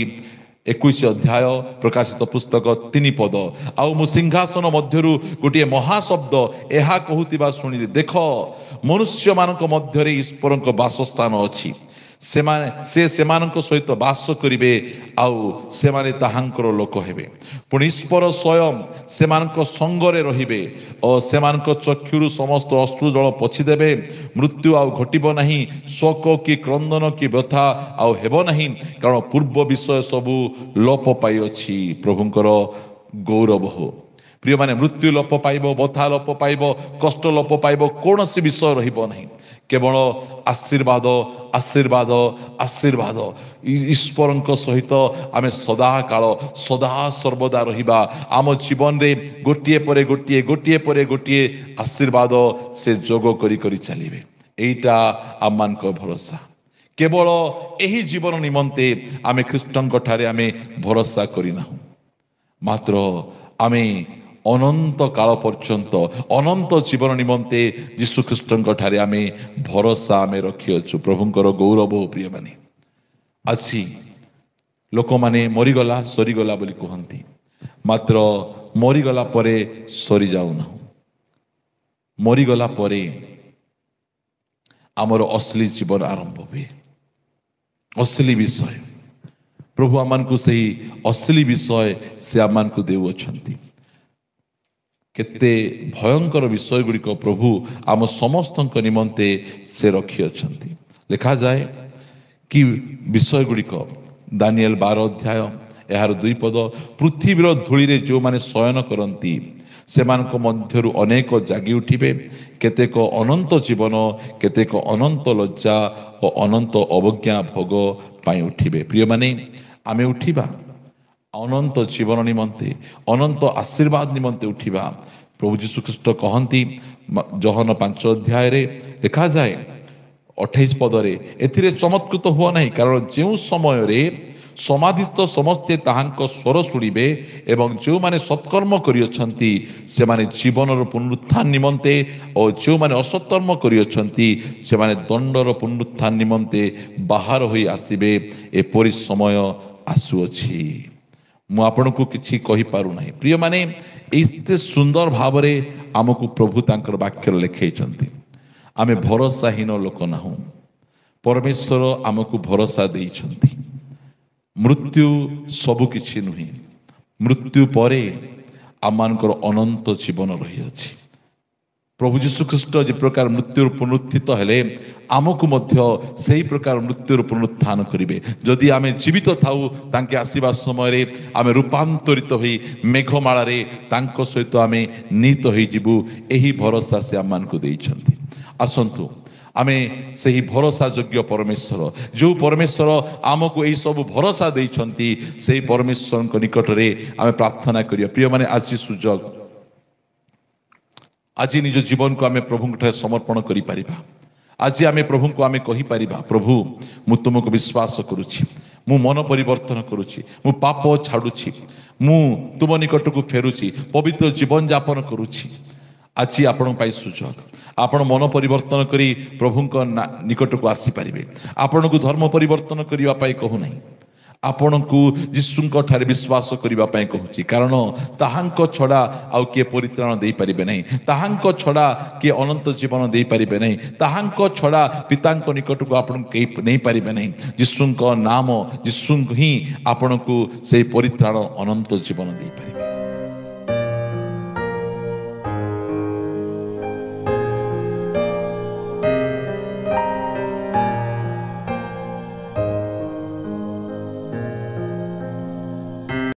21 ଅଧ୍ୟାୟ ପ୍ରକାଶିତ ପୁସ୍ତକ 3 ପଦ, ଆଉ ମୁଁ ସିଂହାସନ ମଧ୍ୟରୁ ଗୋଟିଏ ମହାଶବ୍ଦ ଏହା କହୁଥିବା ଶୁଣିଲି, ଦେଖ ମନୁଷ୍ୟମାନଙ୍କ ମଧ୍ୟରେ ଈଶ୍ୱରଙ୍କ ବାସସ୍ଥାନ ଅଛି, ସେମାନଙ୍କ ସହିତ ବାସ କରିବେ ଆଉ ସେମାନେ ତାହାଙ୍କର ଲୋକ ହେବେ। ପୁଣି ଈଶ୍ୱର ସ୍ୱୟଂ ସେମାନଙ୍କ ସଙ୍ଗରେ ରହିବେ ଓ ସେମାନଙ୍କ ଚକ୍ଷୁରୁ ସମସ୍ତ ଅଶ୍ରୁ ଜଳ ପୋଛିଦେବେ। ମୃତ୍ୟୁ ଆଉ ଘଟିବ ନାହିଁ, ଶୋକ କି କ୍ରନ୍ଦନ କି ବ୍ୟଥା ଆଉ ହେବ ନାହିଁ, କାରଣ ପୂର୍ବ ବିଷୟ ସବୁ ଲୋପ ପାଇଅଛି। ପ୍ରଭୁଙ୍କର ଗୌରବ ହଉ। ପ୍ରିୟମାନେ, ମୃତ୍ୟୁ ଲୋପ ପାଇବ, ବଥା ଲୋପ ପାଇବ, କଷ୍ଟ ଲୋପ ପାଇବ, କୌଣସି ବିଷୟ ରହିବ ନାହିଁ। କେବଳ ଆଶୀର୍ବାଦ ଆଶୀର୍ବାଦ ଆଶୀର୍ବାଦ। ଈଶ୍ୱରଙ୍କ ସହିତ ଆମେ ସଦାକାଳ ସଦା ସର୍ବଦା ରହିବା। ଆମ ଜୀବନରେ ଗୋଟିଏ ପରେ ଗୋଟିଏ ଗୋଟିଏ ପରେ ଗୋଟିଏ ଆଶୀର୍ବାଦ ସେ ଯୋଗ କରି କରି ଚାଲିବେ। ଏଇଟା ଆମମାନଙ୍କ ଭରସା। କେବଳ ଏହି ଜୀବନ ନିମନ୍ତେ ଆମେ ଖ୍ରୀଷ୍ଟଙ୍କ ଠାରେ ଆମେ ଭରସା କରିନାହୁଁ, ମାତ୍ର ଆମେ ଅନନ୍ତ କାଳ ପର୍ଯ୍ୟନ୍ତ ଅନନ୍ତ ଜୀବନ ନିମନ୍ତେ ଯୀଶୁ ଖ୍ରୀଷ୍ଟଙ୍କ ଠାରେ ଆମେ ଭରସା ଆମେ ରଖିଅଛୁ। ପ୍ରଭୁଙ୍କର ଗୌରବ। ପ୍ରିୟମାନେ, ଆଜି ଲୋକମାନେ ମରିଗଲା ସରିଗଲା ବୋଲି କୁହନ୍ତି, ମାତ୍ର ମରିଗଲା ପରେ ସରିଯାଉନାହୁଁ। ମରିଗଲା ପରେ ଆମର ଅଶ୍ଳୀ ଜୀବନ ଆରମ୍ଭ ହୁଏ। ଅଶ୍ଳୀ ବିଷୟ ପ୍ରଭୁ ଆମମାନଙ୍କୁ ସେହି ଅଶ୍ଳୀ ବିଷୟ ସେ ଆମମାନଙ୍କୁ ଦେଉଅଛନ୍ତି। କେତେ ଭୟଙ୍କର ବିଷୟ ଗୁଡ଼ିକ ପ୍ରଭୁ ଆମ ସମସ୍ତଙ୍କ ନିମନ୍ତେ ସେ ରଖିଅଛନ୍ତି। ଲେଖାଯାଏ କି ବିଷୟ ଗୁଡ଼ିକ? ଦାନିଏଲ 12 ଅଧ୍ୟାୟ ଏହାର 2 ପଦ, ପୃଥିବୀର ଧୂଳିରେ ଯେଉଁମାନେ ଶୟନ କରନ୍ତି ସେମାନଙ୍କ ମଧ୍ୟରୁ ଅନେକ ଜାଗି ଉଠିବେ, କେତେକ ଅନନ୍ତ ଜୀବନ, କେତେକ ଅନନ୍ତ ଲଜ୍ଜା ଓ ଅନନ୍ତ ଅବଜ୍ଞା ଭୋଗ ପାଇଁ ଉଠିବେ। ପ୍ରିୟମାନେ, ଆମେ ଉଠିବା ଅନନ୍ତ ଜୀବନ ନିମନ୍ତେ, ଅନନ୍ତ ଆଶୀର୍ବାଦ ନିମନ୍ତେ ଉଠିବା। ପ୍ରଭୁ ଯୀଶୁ ଖ୍ରୀଷ୍ଟ କହନ୍ତି ଯୋହନ 5 ଅଧ୍ୟାୟରେ ଲେଖାଯାଏ 28 ପଦରେ, ଏଥିରେ ଚମତ୍କୃତ ହୁଅ ନାହିଁ, କାରଣ ଯେଉଁ ସମୟରେ ସମାଧିସ୍ଥ ସମସ୍ତେ ତାହାଙ୍କ ସ୍ୱର ଶୁଣିବେ ଏବଂ ଯେଉଁମାନେ ସତ୍କର୍ମ କରିଅଛନ୍ତି ସେମାନେ ଜୀବନର ପୁନରୁତ୍ଥାନ ନିମନ୍ତେ ଓ ଯେଉଁମାନେ ଅସତ୍କର୍ମ କରିଅଛନ୍ତି ସେମାନେ ଦଣ୍ଡର ପୁନରୁତ୍ଥାନ ନିମନ୍ତେ ବାହାର ହୋଇ ଆସିବେ, ଏପରି ସମୟ ଆସୁଅଛି। ମୁଁ ଆପଣଙ୍କୁ କିଛି କହିପାରୁନାହିଁ। ପ୍ରିୟମାନେ, ଏତେ ସୁନ୍ଦର ଭାବରେ ଆମକୁ ପ୍ରଭୁ ତାଙ୍କର ବାକ୍ୟରେ ଲେଖାଇଛନ୍ତି। ଆମେ ଭରସାହୀନ ଲୋକ ନାହୁଁ। ପରମେଶ୍ୱର ଆମକୁ ଭରସା ଦେଇଛନ୍ତି। ମୃତ୍ୟୁ ସବୁ କିଛି ନୁହେଁ। ମୃତ୍ୟୁ ପରେ ଆମମାନଙ୍କର ଅନନ୍ତ ଜୀବନ ରହିଅଛି। ପ୍ରଭୁ ଯୀଶୁ ଖ୍ରୀଷ୍ଟ ଯେ ପ୍ରକାର ମୃତ୍ୟୁର ପୁନରୁତ୍ଥିତ ହେଲେ, ଆମକୁ ମଧ୍ୟ ସେହି ପ୍ରକାର ମୃତ୍ୟୁର ପୁନରୁତ୍ଥାନ କରିବେ। ଯଦି ଆମେ ଜୀବିତ ଥାଉ, ତାଙ୍କେ ଆସିବା ସମୟରେ ଆମେ ରୂପାନ୍ତରିତ ହୋଇ ମେଘମାଳାରେ ତାଙ୍କ ସହିତ ଆମେ ନୀତ ହୋଇଯିବୁ। ଏହି ଭରସା ସେ ଆମମାନଙ୍କୁ ଦେଇଛନ୍ତି। ଆସନ୍ତୁ ଆମେ ସେହି ଭରସା ଯୋଗ୍ୟ ପରମେଶ୍ୱର, ଯେଉଁ ପରମେଶ୍ୱର ଆମକୁ ଏହିସବୁ ଭରସା ଦେଇଛନ୍ତି, ସେହି ପରମେଶ୍ୱରଙ୍କ ନିକଟରେ ଆମେ ପ୍ରାର୍ଥନା କରିବା। ପ୍ରିୟମାନେ, ଆଜି ସୁଯୋଗ, ଆଜି ନିଜ ଜୀବନକୁ ଆମେ ପ୍ରଭୁଙ୍କ ଠାରେ ସମର୍ପଣ କରିପାରିବା। ଆଜି ଆମେ ପ୍ରଭୁଙ୍କୁ ଆମେ କହିପାରିବା, ପ୍ରଭୁ ମୁଁ ତୁମକୁ ବିଶ୍ୱାସ କରୁଛି, ମୁଁ ମନ ପରିବର୍ତ୍ତନ କରୁଛି, ମୁଁ ପାପ ଛାଡ଼ୁଛି, ମୁଁ ତୁମ ନିକଟକୁ ଫେରୁଛି, ପବିତ୍ର ଜୀବନଯାପନ କରୁଛି। ଆଜି ଆପଣଙ୍କ ପାଇଁ ସୁଯୋଗ। ଆପଣ ମନ ପରିବର୍ତ୍ତନ କରି ପ୍ରଭୁଙ୍କ ନିକଟକୁ ଆସିପାରିବେ। ଆପଣଙ୍କୁ ଧର୍ମ ପରିବର୍ତ୍ତନ କରିବା ପାଇଁ କହୁନାହିଁ, ଆପଣଙ୍କୁ ଯୀଶୁଙ୍କ ଠାରେ ବିଶ୍ୱାସ କରିବା ପାଇଁ କହୁଛି। କାରଣ ତାହାଙ୍କ ଛଡ଼ା ଆଉ କିଏ ପରିତ୍ରାଣ ଦେଇପାରିବେ ନାହିଁ, ତାହାଙ୍କ ଛଡ଼ା କିଏ ଅନନ୍ତ ଜୀବନ ଦେଇପାରିବେ ନାହିଁ, ତାହାଙ୍କ ଛଡ଼ା ପିତାଙ୍କ ନିକଟକୁ ଆପଣଙ୍କୁ କେହି ନେଇପାରିବେ ନାହିଁ। ଯୀଶୁଙ୍କ ନାମ, ଯୀଶୁ ହିଁ ଆପଣଙ୍କୁ ସେହି ପରିତ୍ରାଣ ଅନନ୍ତ ଜୀବନ ଦେଇପାରିବେ।